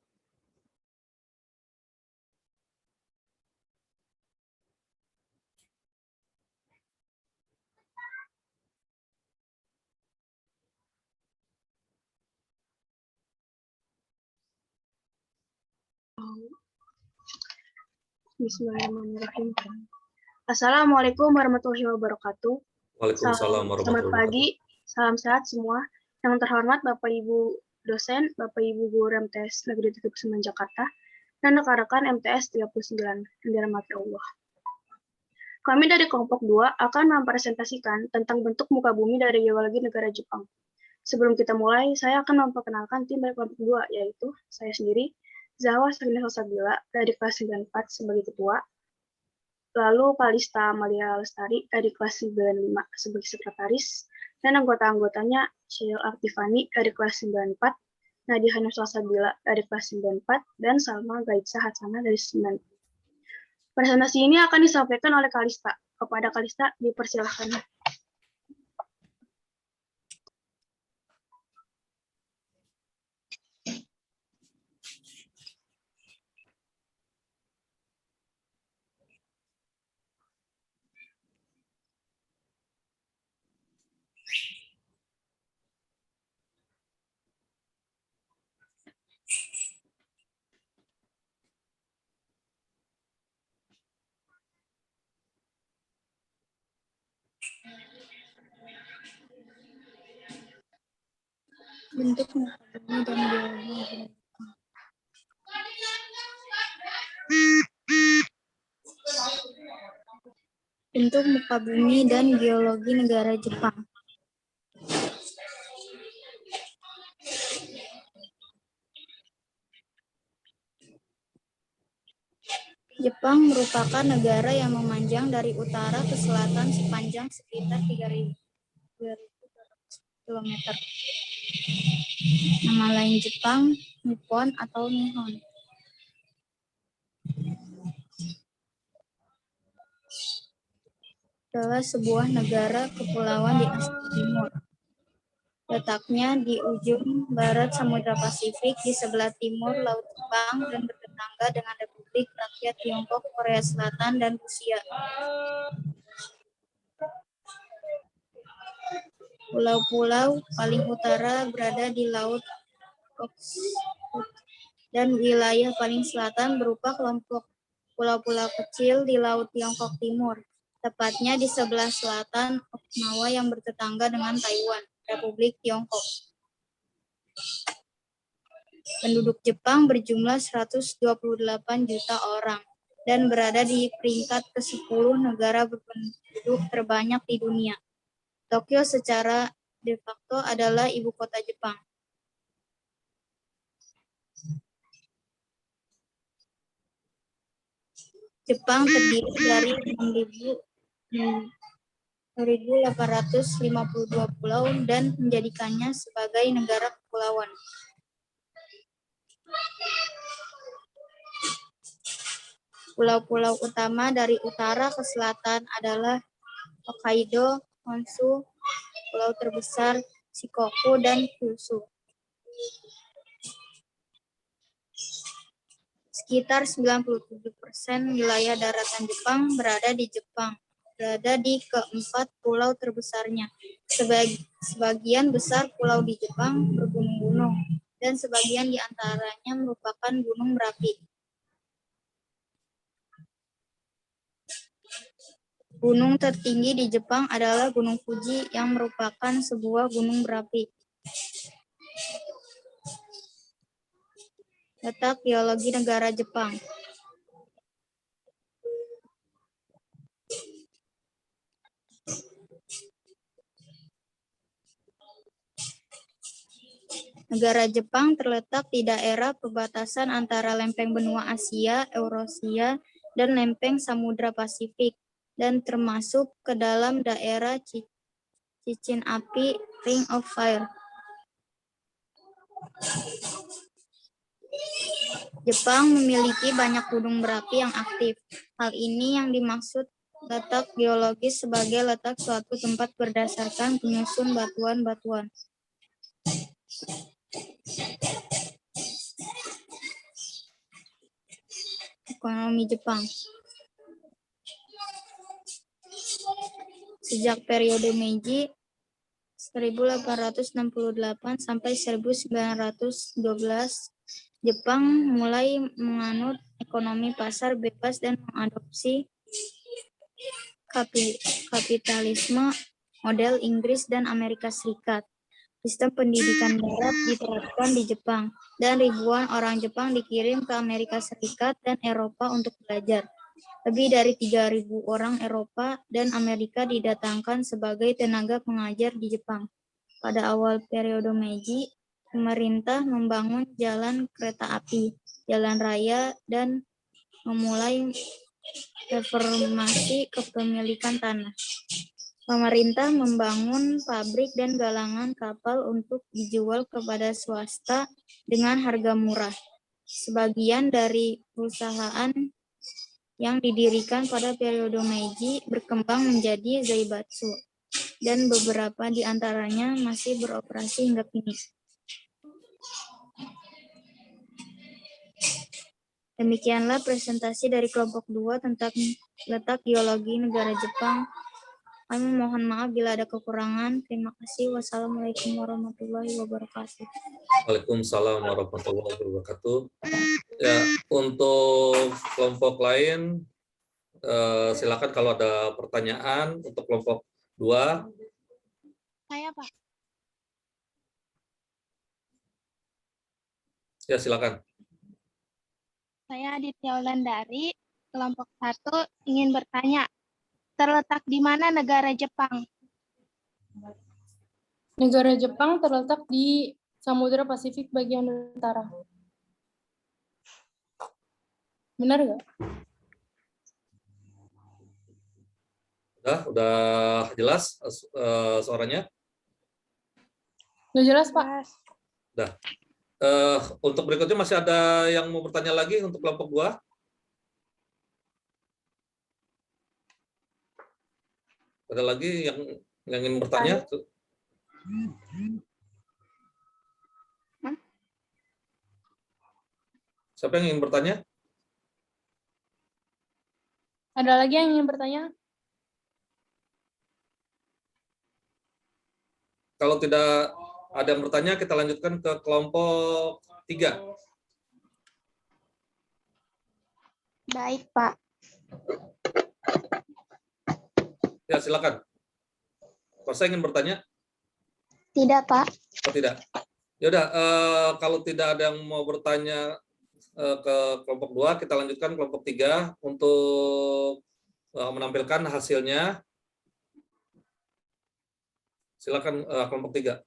Bismillahirrahmanirrahim. Assalamualaikum warahmatullahi wabarakatuh. Waalaikumsalam warahmatullahi Selamat wabarakatuh. pagi, salam sehat semua. Yang terhormat Bapak Ibu dosen, Bapak Ibu guru MTS Negeri 39 Jakarta, dan rekan-rekan MTS 39 yang dirahmati Allah. Kami dari kelompok 2 akan mempresentasikan tentang bentuk muka bumi dari geologi negara Jepang. Sebelum kita mulai, saya akan memperkenalkan tim dari kelompok 2, yaitu saya sendiri, Zahwa Sakinah Salsabila dari kelas 94 sebagai ketua, lalu Kalista Amalia Lestari dari kelas 95 sebagai sekretaris, dan anggota-anggotanya Sheil Artifani dari kelas 94, Nadia Hanum Salsabila dari kelas 94, dan Salma Gaitsa Hatsana dari 94. Presentasi ini akan disampaikan oleh Kalista. Kepada Kalista, dipersilahkan. Bentuk muka bumi dan geologi. Bentuk muka bumi dan geologi negara Jepang. Jepang merupakan negara yang memanjang dari utara ke selatan sepanjang sekitar 3.200 km. Nama lain Jepang, Nippon atau Nihon. Adalah sebuah negara kepulauan di Asia Timur. Letaknya di ujung barat Samudra Pasifik, di sebelah timur Laut Jepang, dan bertetangga dengan Republik Rakyat Tiongkok, Korea Selatan, dan Rusia. Pulau-pulau paling utara berada di Laut Okhotsk, dan wilayah paling selatan berupa kelompok pulau-pulau kecil di Laut Tiongkok Timur. tepatnya di sebelah selatan Okinawa yang bertetangga dengan Taiwan, Republik Tiongkok. Penduduk Jepang berjumlah 128 juta orang dan berada di peringkat ke-10 negara berpenduduk terbanyak di dunia. Tokyo secara de facto adalah ibu kota Jepang. Jepang terdiri dari 6.852 pulau dan menjadikannya sebagai negara kepulauan. Pulau-pulau utama dari utara ke selatan adalah Hokkaido, Honshu, pulau terbesar Shikoku, dan Kyushu. Sekitar 97% wilayah daratan Jepang berada di keempat pulau terbesarnya. Sebagian besar pulau di Jepang bergunung-gunung, dan sebagian di antaranya merupakan gunung berapi. Gunung tertinggi di Jepang adalah Gunung Fuji yang merupakan sebuah gunung berapi. Letak geologi negara Jepang. Negara Jepang terletak di daerah perbatasan antara lempeng benua Asia, Eurasia, dan lempeng Samudra Pasifik, dan termasuk ke dalam daerah cincin api Ring of Fire. Jepang memiliki banyak gunung berapi yang aktif. Hal ini yang dimaksud letak geologis sebagai letak suatu tempat berdasarkan penyusun batuan-batuan. Ekonomi Jepang. Sejak periode Meiji 1868 sampai 1912, Jepang mulai menganut ekonomi pasar bebas dan mengadopsi kapitalisme model Inggris dan Amerika Serikat. Sistem pendidikan barat diterapkan di Jepang, dan ribuan orang Jepang dikirim ke Amerika Serikat dan Eropa untuk belajar. Lebih dari 3.000 orang Eropa dan Amerika didatangkan sebagai tenaga pengajar di Jepang. Pada awal periode Meiji, pemerintah membangun jalan kereta api, jalan raya, dan memulai reformasi kepemilikan tanah. Pemerintah membangun pabrik dan galangan kapal untuk dijual kepada swasta dengan harga murah. Sebagian dari perusahaan yang didirikan pada periode Meiji berkembang menjadi zaibatsu, dan beberapa di antaranya masih beroperasi hingga kini. Demikianlah presentasi dari kelompok 2 tentang letak geologi negara Jepang. Kami mohon maaf bila ada kekurangan. Terima kasih. Wassalamualaikum warahmatullahi wabarakatuh. Waalaikumsalam warahmatullahi wabarakatuh. Ya, untuk kelompok lain, silakan kalau ada pertanyaan untuk kelompok 2. Saya, Pak. Ya, silakan. Saya Aditya Wulandari, kelompok 1 ingin bertanya, terletak di mana negara Jepang? Negara Jepang terletak di Samudra Pasifik bagian utara. Benar nggak? Udah jelas suaranya? Udah jelas, Pak? Udah. Untuk berikutnya masih ada yang mau bertanya lagi untuk kelompok 2? Ada lagi yang ingin bertanya? Siapa yang ingin bertanya? Ada lagi yang ingin bertanya? Kalau tidak ada yang bertanya, kita lanjutkan ke kelompok 3. Baik, Pak. Ya, silakan. Rosa ingin bertanya? Tidak, Pak. Oh, tidak. Ya udah, kalau tidak ada yang mau bertanya ke kelompok 2, kita lanjutkan kelompok 3 untuk menampilkan hasilnya. Silakan kelompok 3.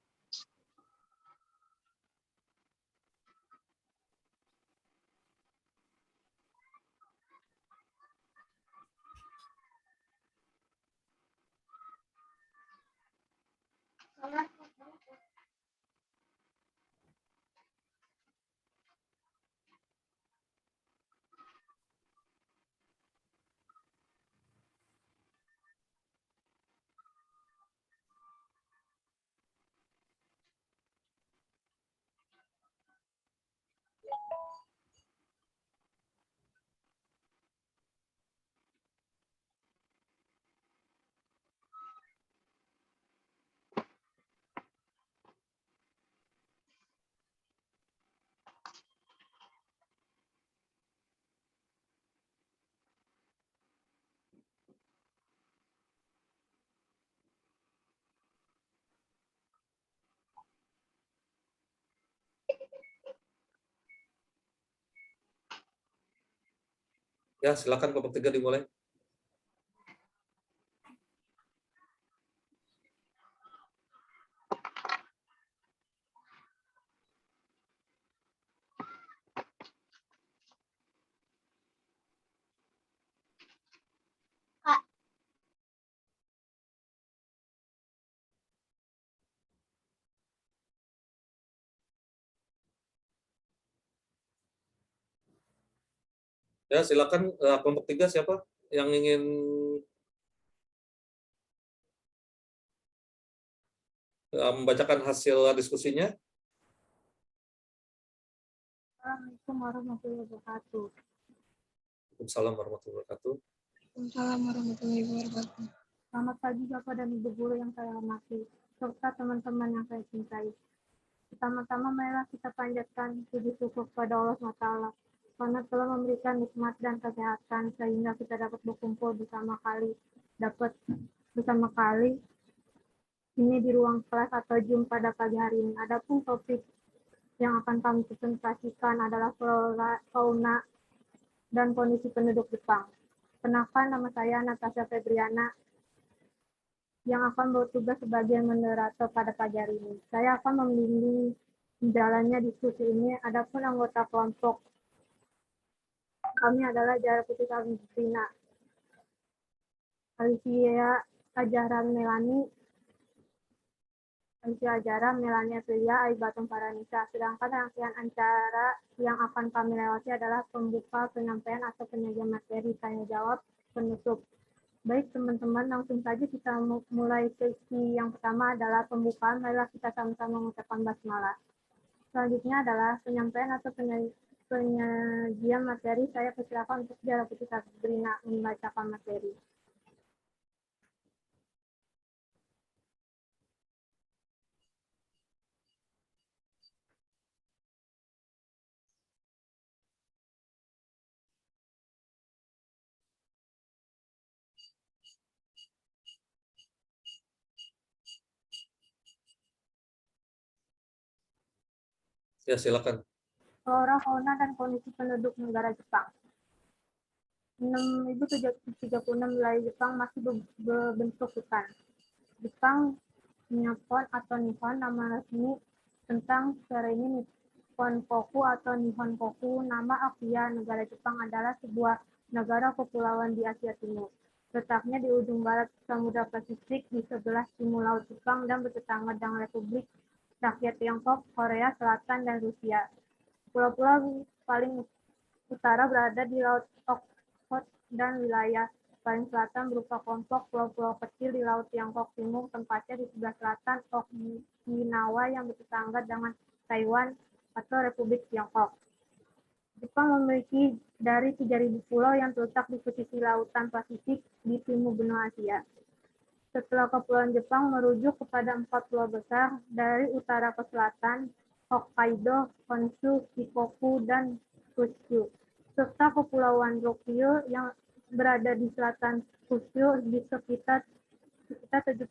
Ya, silakan kelompok 3 dimulai. Ya, silakan kelompok 3 siapa yang ingin membacakan hasil diskusinya? Assalamualaikum warahmatullahi wabarakatuh. Waalaikumsalam warahmatullahi wabarakatuh. Waalaikumsalam warahmatullahi wabarakatuh. Selamat pagi Bapak dan Ibu guru yang saya hormati, serta teman-teman yang saya cintai. Pertama-tama marilah kita panjatkan puji syukur kepada Allah SWT karena telah memberikan nikmat dan kesehatan sehingga kita dapat berkumpul bersama kali ini di ruang kelas atau Zoom pada pagi hari ini. Adapun topik yang akan kami presentasikan adalah flora, fauna, dan kondisi penduduk Jepang. Kenalkan, nama saya Natasha Febriana yang akan bertugas sebagai moderator pada pagi hari ini. Saya akan membimbing jalannya diskusi ini. Adapun anggota kelompok kami adalah Jara Putri Sabrina, Alicia Ajara Melania Priya, Aibatum Paranisa. Sedangkan rangkaian acara yang akan kami lewati adalah pembuka, penyampaian atau penyajian materi, tanya jawab, penutup. Baik teman-teman, langsung saja kita mulai sesi yang pertama adalah pembukaan. Marilah kita sama-sama mengucapkan basmalah. Selanjutnya adalah penyampaian atau penyajian materi. Saya persilakan untuk Jara Putri Sabrina membacakan materi. Ya, silakan. Flora, fauna, dan kondisi penduduk negara Jepang. 6.036 wilayah Jepang masih berbentuk hutan. Jepang Nippon atau Nihon, nama resmi tentang negara ini Nihonkoku atau Nihonkoku. Nama Akia negara Jepang adalah sebuah negara kepulauan di Asia Timur. Letaknya di ujung barat Samudra Pasifik di sebelah timur Laut Jepang dan bertetangga dengan Republik Rakyat Tiongkok, Korea Selatan, dan Rusia. Pulau-pulau paling utara berada di Laut Okhotsk dan wilayah paling selatan berupa kelompok pulau-pulau kecil di Laut Tiongkok Timur, tempatnya di sebelah selatan Okinawa yang bertetangga dengan Taiwan atau Republik Tiongkok. Jepang memiliki dari 3.000 pulau yang terletak di pesisir lautan Pasifik di timur benua Asia. Setelah kepulauan Jepang merujuk kepada 4 pulau besar dari utara ke selatan, Hokkaido, Honshu, Shikoku, dan Kyushu, serta kepulauan Ryukyu yang berada di selatan Kyushu di sekitar sekitar 70%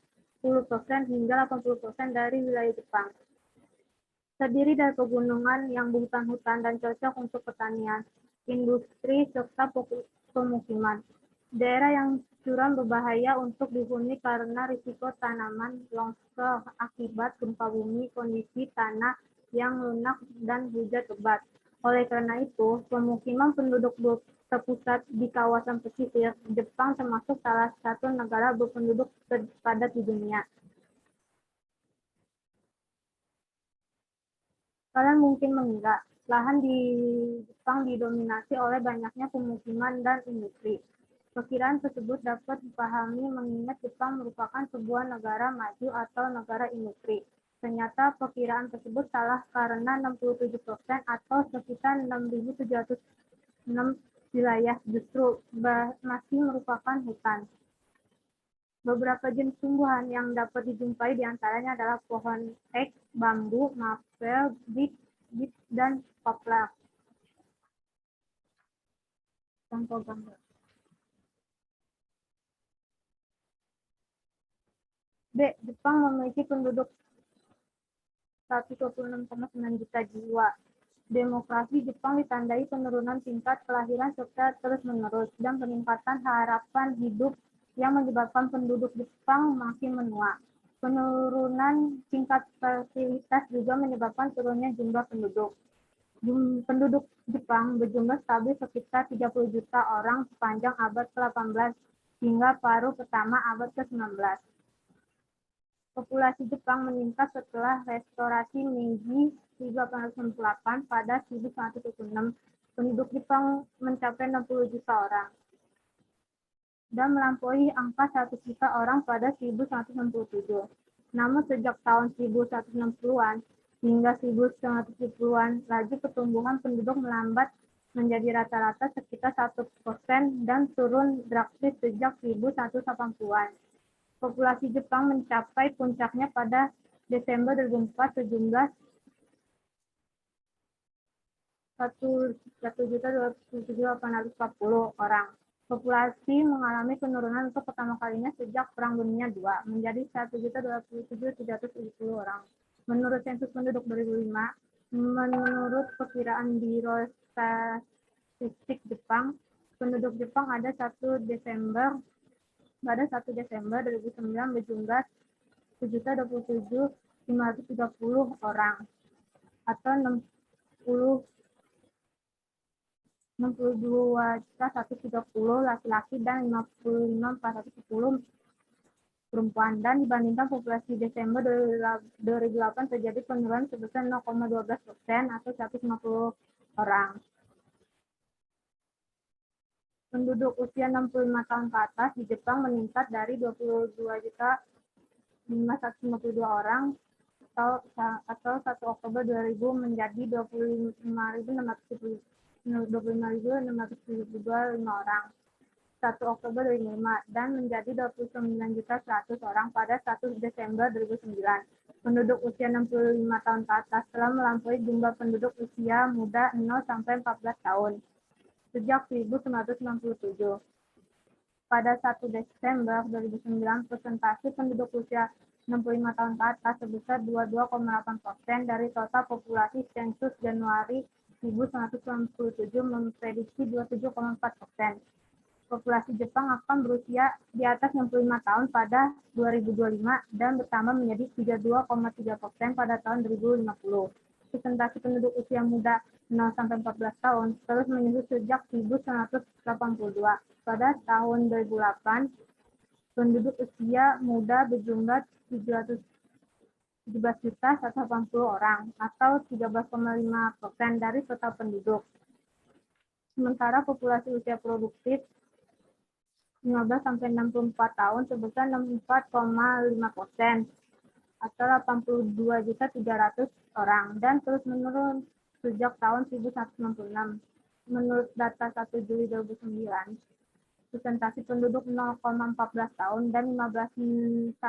hingga 80% dari wilayah Jepang. Terdiri dari pegunungan yang bukan hutan dan cocok untuk pertanian, industri, serta pemukiman. Daerah yang curam berbahaya untuk dihuni karena risiko tanaman longsor akibat gempa bumi, kondisi tanah yang lunak, dan hujan lebat. Oleh karena itu, pemukiman penduduk terpusat di kawasan pesisir. Jepang termasuk salah satu negara berpenduduk terpadat di dunia. Kalian mungkin mengira, lahan di Jepang didominasi oleh banyaknya pemukiman dan industri. Perkiraan tersebut dapat dipahami mengingat Jepang merupakan sebuah negara maju atau negara industri. Ternyata perkiraan tersebut salah karena 67% atau sekitar 6.706 wilayah justru masih merupakan hutan. Beberapa jenis tumbuhan yang dapat dijumpai diantaranya adalah pohon ek, bambu, maple, beech, dan poplar. Contoh gambar. B. Jepang memiliki penduduk 126,9 juta jiwa. Demografi Jepang ditandai penurunan tingkat kelahiran serta terus-menerus dan peningkatan harapan hidup yang menyebabkan penduduk Jepang makin menua. Penurunan tingkat fertilitas juga menyebabkan turunnya jumlah penduduk. Penduduk Jepang berjumlah stabil sekitar 30 juta orang sepanjang abad ke-18 hingga paruh pertama abad ke-19. Populasi Jepang meningkat setelah restorasi Meiji 1898 pada 1106. Penduduk Jepang mencapai 60 juta orang dan melampaui angka 100 juta orang pada 1167. Namun sejak tahun 1160-an hingga 1970-an, laju pertumbuhan penduduk melambat menjadi rata-rata sekitar 1% dan turun drastis sejak 1180-an. Populasi Jepang mencapai puncaknya pada Desember 2004 sejumlah 1.207.840 orang. Populasi mengalami penurunan untuk pertama kalinya sejak Perang Dunia II menjadi 1.227.370 orang. Menurut sensus penduduk 2005, menurut perkiraan Biro Statistik Jepang, penduduk Jepang pada 1 Desember 2009 berjumlah 727.530 orang atau 62.130 laki-laki dan 55.410 perempuan, dan dibandingkan populasi Desember 2008 terjadi penurunan sebesar 0,12% atau 150 orang. Penduduk usia 65 tahun ke atas di Jepang meningkat dari 22.552 orang atau 1 Oktober 2000 menjadi 25.672 orang 1 Oktober 2005 dan menjadi 29.100 orang pada 1 Desember 2009. Penduduk usia 65 tahun ke atas telah melampaui jumlah penduduk usia muda 0-14 tahun sejak 1997. Pada 1 Desember 2009, persentase penduduk usia 65 tahun ke atas sebesar 22,8% dari total populasi sensus Januari 1997 memprediksi 27,4%. Populasi Jepang akan berusia di atas 65 tahun pada 2025 dan bertambah menjadi 32,3% pada tahun 2050. Persentase penduduk usia muda 0-14 tahun terus menyusut sejak 1982. Pada tahun 2008, penduduk usia muda berjumlah 17.180 orang atau 13,5% dari total penduduk. Sementara populasi usia produktif 15-64 tahun sebesar 64,5% atau 82.300 orang dan terus menurun sejak tahun 1966. Menurut data 1 Juli 2009, persentase penduduk 0,14 tahun dan 15-64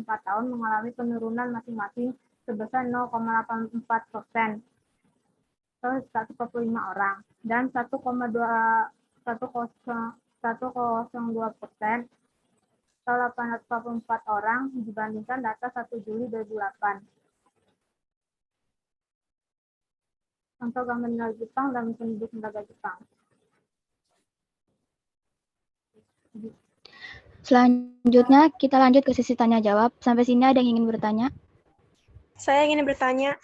tahun mengalami penurunan masing-masing sebesar 0,84% atau 145 orang dan 1,2% atau 844 orang dibandingkan data 1 Juli 2008. Contoh gambar negara Jepang dan penduduk negara Jepang. Selanjutnya kita lanjut ke sesi tanya jawab. Sampai sini ada yang ingin bertanya? Saya ingin bertanya.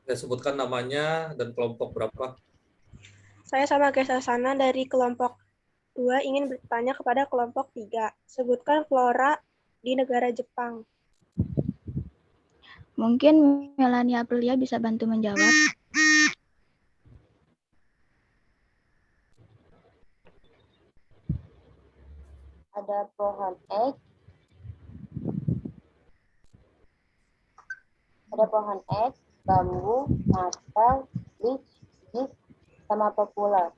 Saya sebutkan namanya dan kelompok berapa. Saya Samagya Sasana dari kelompok 2 ingin bertanya kepada kelompok 3. Sebutkan flora di negara Jepang. Mungkin Melania Aprilia bisa bantu menjawab. Ada pohon ek, bambu, maple, beech, sama popular.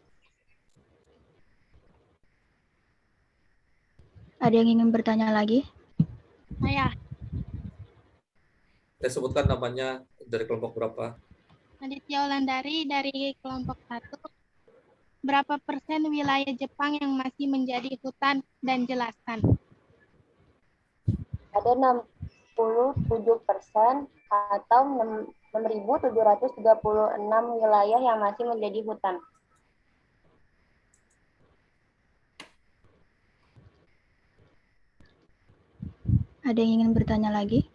Ada yang ingin bertanya lagi? Saya. Saya sebutkan namanya dari kelompok berapa. Aditya Wulandari dari kelompok 1. Berapa persen wilayah Jepang yang masih menjadi hutan dan jelaskan? Ada 67% atau 6.736 wilayah yang masih menjadi hutan. Ada yang ingin bertanya lagi?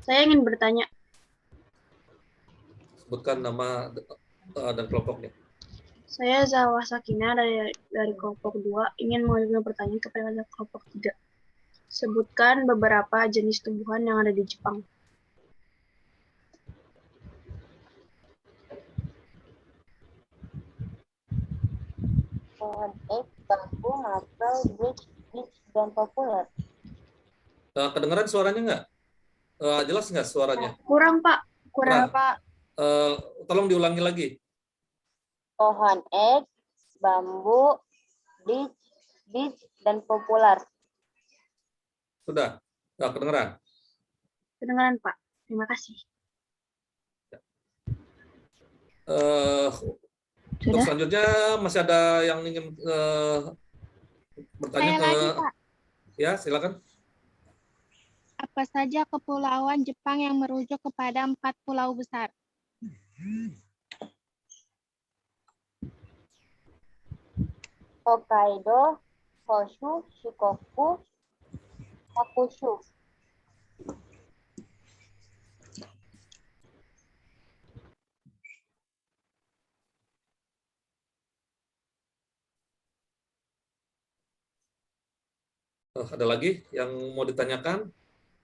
Saya ingin bertanya. Sebutkan nama dan kelompoknya. Saya Zawa Sakina dari kelompok 2 ingin mengajukan pertanyaan kepada kelompok 3. Sebutkan beberapa jenis tumbuhan yang ada di Jepang. Pohon ek, bambu, maple, beech, dan popular. Kedengeran suaranya nggak? Jelas nggak suaranya? Kurang, Pak. Kurang, Pak. Tolong diulangi lagi. Pohon ek, bambu, beech, dan popular. Sudah? Kedengeran? Kedengaran, Pak. Terima kasih. Untuk selanjutnya masih ada yang ingin bertanya Saya lagi, Pak. Ya, silakan. Apa saja kepulauan Jepang yang merujuk kepada 4 pulau besar? Hokkaido, Honshu, Shikoku, Kyushu. Ada lagi yang mau ditanyakan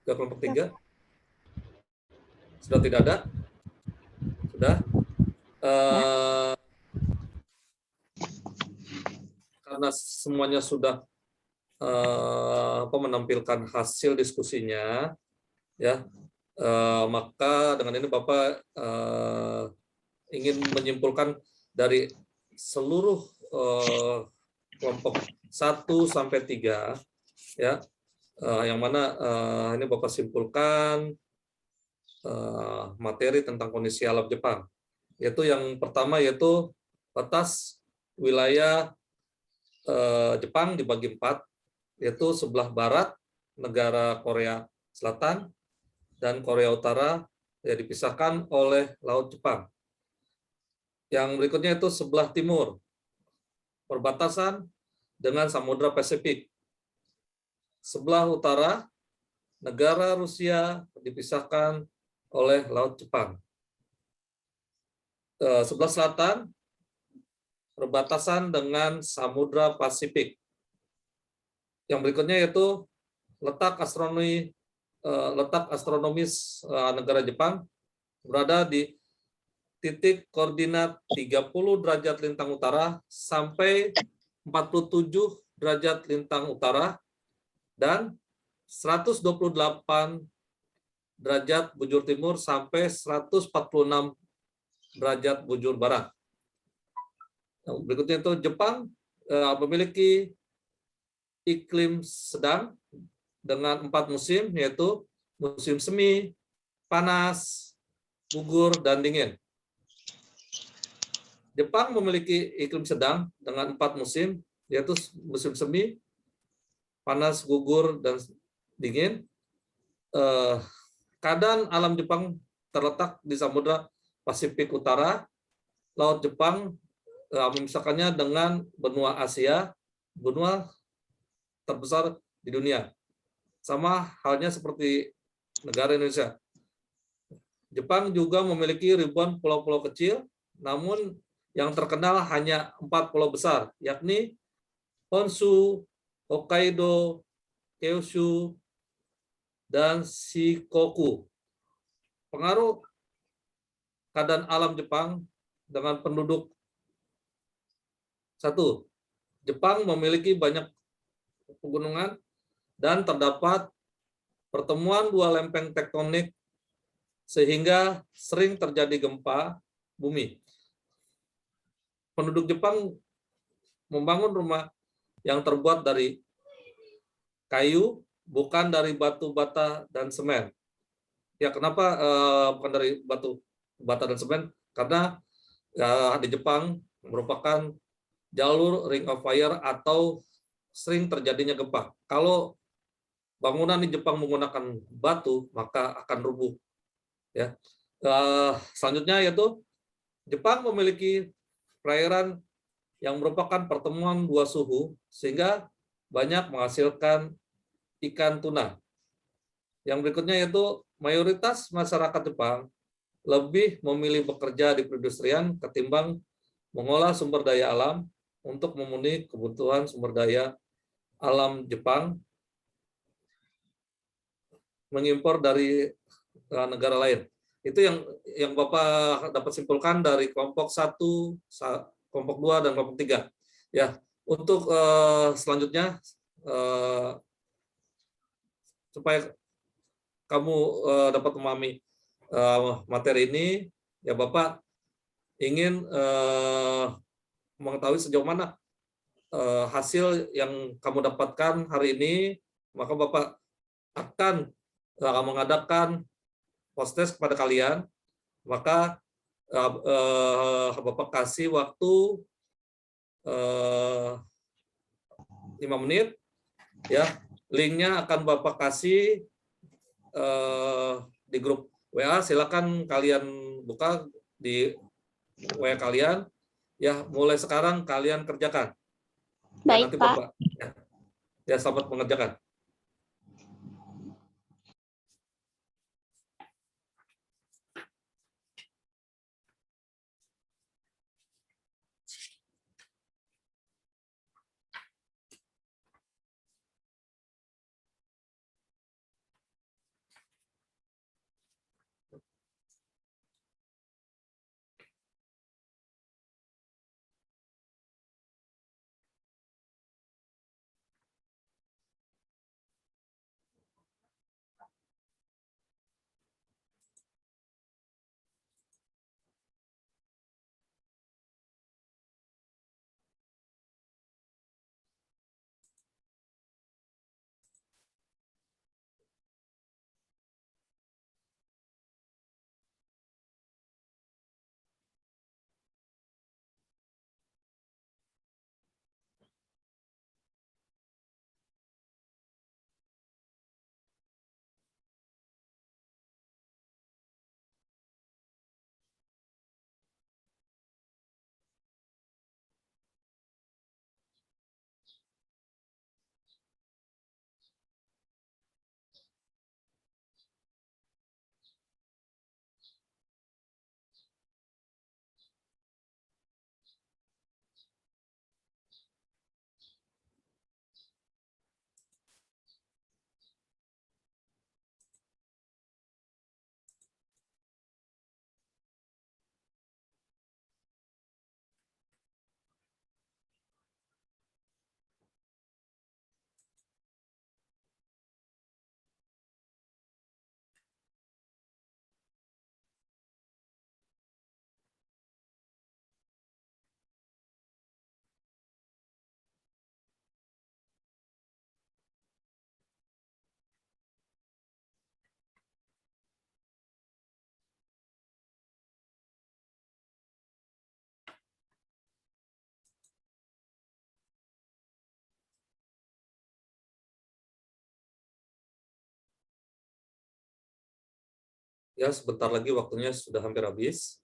ke kelompok 3? Sudah tidak ada? Sudah? Karena semuanya sudah menampilkan hasil diskusinya, ya, maka dengan ini Bapak ingin menyimpulkan dari seluruh kelompok 1 sampai 3, ya, yang mana ini Bapak simpulkan materi tentang kondisi alam Jepang, yaitu yang pertama yaitu batas wilayah Jepang dibagi 4, yaitu sebelah barat negara Korea Selatan dan Korea Utara ya dipisahkan oleh Laut Jepang. Yang berikutnya itu sebelah timur perbatasan dengan Samudra Pasifik. Sebelah utara negara Rusia dipisahkan oleh Laut Jepang. Sebelah selatan perbatasan dengan Samudra Pasifik. Yang berikutnya yaitu letak astronomis negara Jepang berada di titik koordinat 30 derajat lintang utara sampai 47 derajat lintang utara dan 128 derajat bujur timur sampai 146 derajat bujur barat. Berikutnya itu Jepang memiliki iklim sedang dengan 4 musim, yaitu musim semi, panas, gugur, dan dingin. Jepang memiliki iklim sedang dengan 4 musim, yaitu musim semi, panas, gugur, dan dingin. Keadaan alam Jepang terletak di Samudra Pasifik Utara. Laut Jepang memisahkannya dengan benua Asia, benua terbesar di dunia. Sama halnya seperti negara Indonesia. Jepang juga memiliki ribuan pulau-pulau kecil, namun yang terkenal hanya 4 pulau besar, yakni Honshu, Hokkaido, Kyushu, dan Shikoku. Pengaruh keadaan alam Jepang dengan penduduk. 1. Jepang memiliki banyak pegunungan dan terdapat pertemuan 2 lempeng tektonik sehingga sering terjadi gempa bumi. Penduduk Jepang membangun rumah yang terbuat dari kayu, bukan dari batu bata dan semen. Ya, kenapa bukan dari batu bata dan semen? Karena di Jepang merupakan jalur ring of fire atau sering terjadinya gempa. Kalau bangunan di Jepang menggunakan batu, maka akan rubuh. Ya. Selanjutnya yaitu Jepang memiliki perairan yang merupakan pertemuan 2 suhu sehingga banyak menghasilkan ikan tuna. Yang berikutnya yaitu mayoritas masyarakat Jepang lebih memilih bekerja di perindustrian ketimbang mengolah sumber daya alam untuk memenuhi kebutuhan sumber daya alam Jepang mengimpor dari negara lain. Itu yang Bapak dapat simpulkan dari kelompok 1, kelompok 2, dan kelompok 3. Ya, untuk selanjutnya supaya kamu dapat memahami materi ini, ya Bapak ingin mengetahui sejauh mana hasil yang kamu dapatkan hari ini, maka Bapak akan mengadakan post-test kepada kalian, maka Bapak kasih waktu 5 menit, ya. Linknya akan Bapak kasih di grup WA. Silakan kalian buka di WA kalian, ya. Mulai sekarang kalian kerjakan. Baik, nanti Pak. Bapak, ya selamat mengerjakan. Ya, sebentar lagi waktunya sudah hampir habis.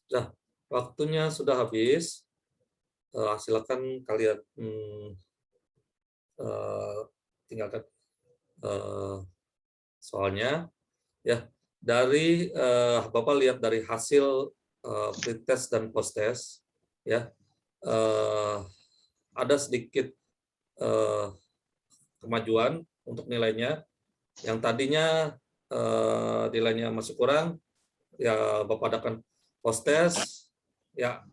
Nah, waktunya sudah habis. Silakan kalian tinggalkan soalnya. Ya, dari Bapak lihat dari hasil pretest dan posttest, ya, ada sedikit kemajuan untuk nilainya. Yang tadinya nilainya masih kurang, ya Bapak adakan posttest, ya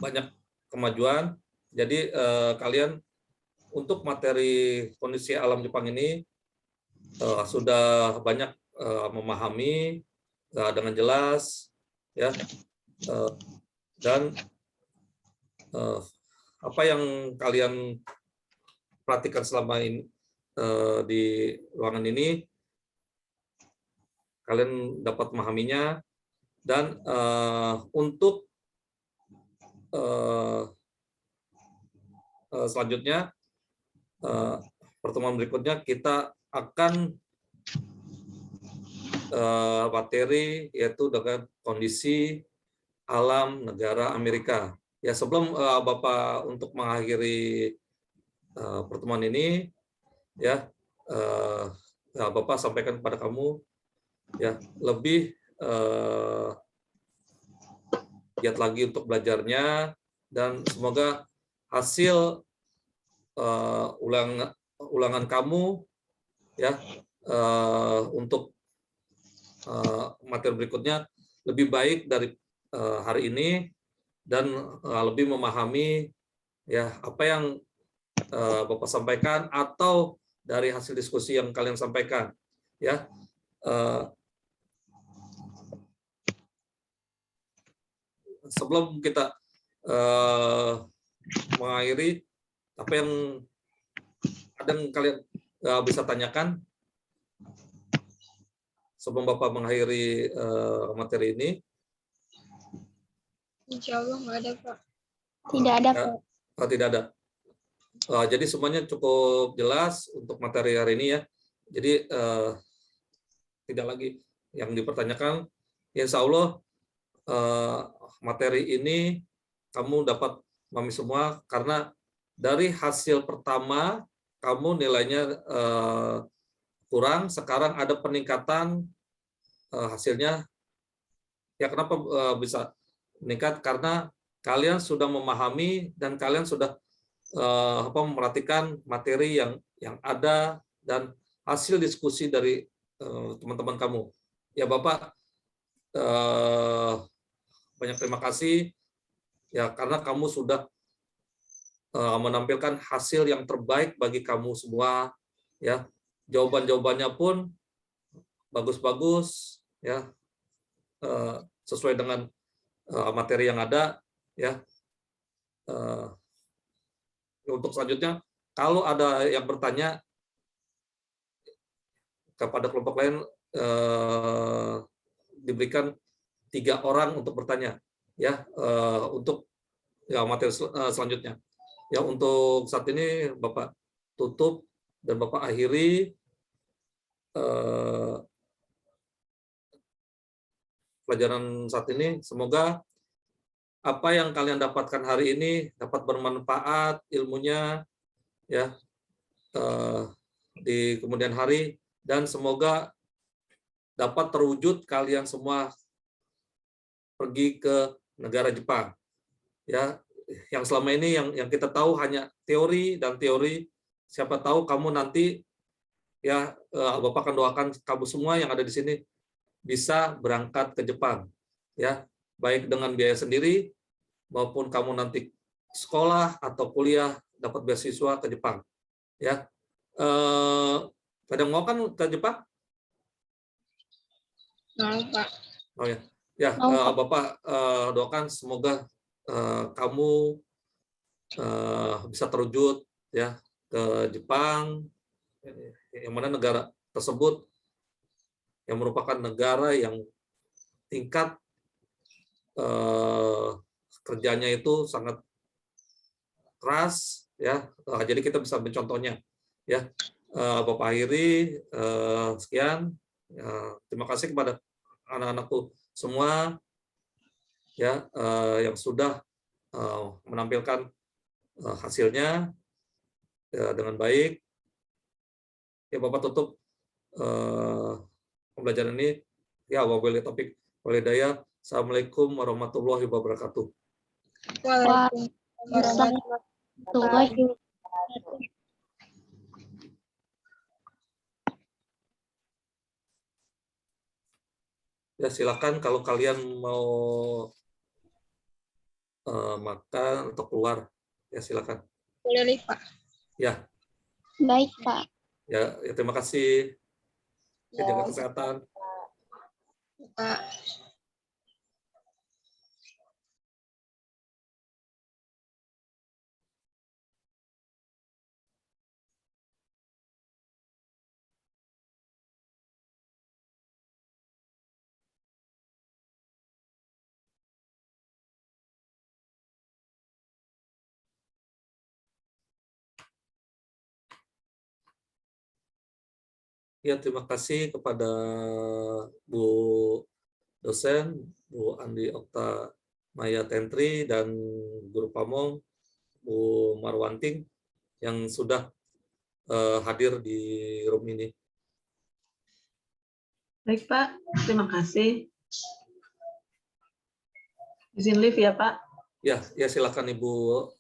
banyak kemajuan. Jadi kalian untuk materi kondisi alam Jepang ini sudah banyak memahami dengan jelas, ya, dan apa yang kalian perhatikan selama ini di ruangan ini, kalian dapat memahaminya. Dan untuk selanjutnya, pertemuan berikutnya kita akan materi yaitu dengan kondisi alam negara Amerika. Ya, sebelum Bapak untuk mengakhiri pertemuan ini, ya, Bapak sampaikan kepada kamu, ya, lebih giat lagi untuk belajarnya, dan semoga hasil ulangan kamu, ya, untuk materi berikutnya lebih baik dari hari ini, dan lebih memahami, ya, apa yang Bapak sampaikan atau dari hasil diskusi yang kalian sampaikan, ya. Sebelum kita mengakhiri, apa yang ada yang kalian bisa tanyakan sebelum Bapak mengakhiri materi ini? Insya Allah nggak ada, Pak. Tidak ada, Pak. Tidak ada. Jadi semuanya cukup jelas untuk materi hari ini, ya. Jadi tidak lagi yang dipertanyakan. Insya Allah materi ini kamu dapat memahami semua, karena dari hasil pertama kamu nilainya kurang, sekarang ada peningkatan hasilnya. Ya, kenapa bisa meningkat? Karena kalian sudah memahami dan kalian sudah memperhatikan materi yang ada dan hasil diskusi dari teman-teman kamu. Ya, Bapak banyak terima kasih, ya, karena kamu sudah menampilkan hasil yang terbaik bagi kamu semua, ya. Jawaban-jawabannya pun bagus-bagus, ya, sesuai dengan materi yang ada, ya. Untuk selanjutnya, kalau ada yang bertanya kepada kelompok lain, diberikan 3 orang untuk bertanya, ya, untuk ya materi selanjutnya. Ya, untuk saat ini Bapak tutup dan Bapak akhiri pelajaran saat ini. Semoga apa yang kalian dapatkan hari ini dapat bermanfaat ilmunya ya di kemudian hari, dan semoga dapat terwujud kalian semua pergi ke negara Jepang. Ya, yang selama ini yang kita tahu hanya teori dan teori. Siapa tahu kamu nanti ya Bapak akan doakan kamu semua yang ada di sini bisa berangkat ke Jepang. Ya, baik dengan biaya sendiri maupun kamu nanti sekolah atau kuliah dapat beasiswa ke Jepang. Ya. Pada mau kan ke Jepang? Mau, Pak. Oh ya. Ya, Bapak doakan semoga kamu bisa terwujud ya ke Jepang, yang mana negara tersebut yang merupakan negara yang tingkat kerjanya itu sangat keras ya. Jadi kita bisa mencontohnya ya. Bapak akhiri sekian. Terima kasih kepada anak-anakku semua ya yang sudah menampilkan hasilnya dengan baik. Ya, Bapak tutup pembelajaran ini. Ya, wabillahi taufik wal hidayah. Assalamualaikum warahmatullahi wabarakatuh. Waalaikumsalam warahmatullahi wabarakatuh. Ya, silakan kalau kalian mau makan atau keluar, ya silakan. Boleh, Pak. Ya. Baik, Pak. Ya, terima kasih. Jaga kesehatan. Pak. Ya, terima kasih kepada Bu dosen, Bu Andi Okta Maya Tentri, dan Guru Pamong, Bu Marwanting, yang sudah hadir di room ini. Baik, Pak. Terima kasih. Izin live ya, Pak. Ya, silakan Ibu.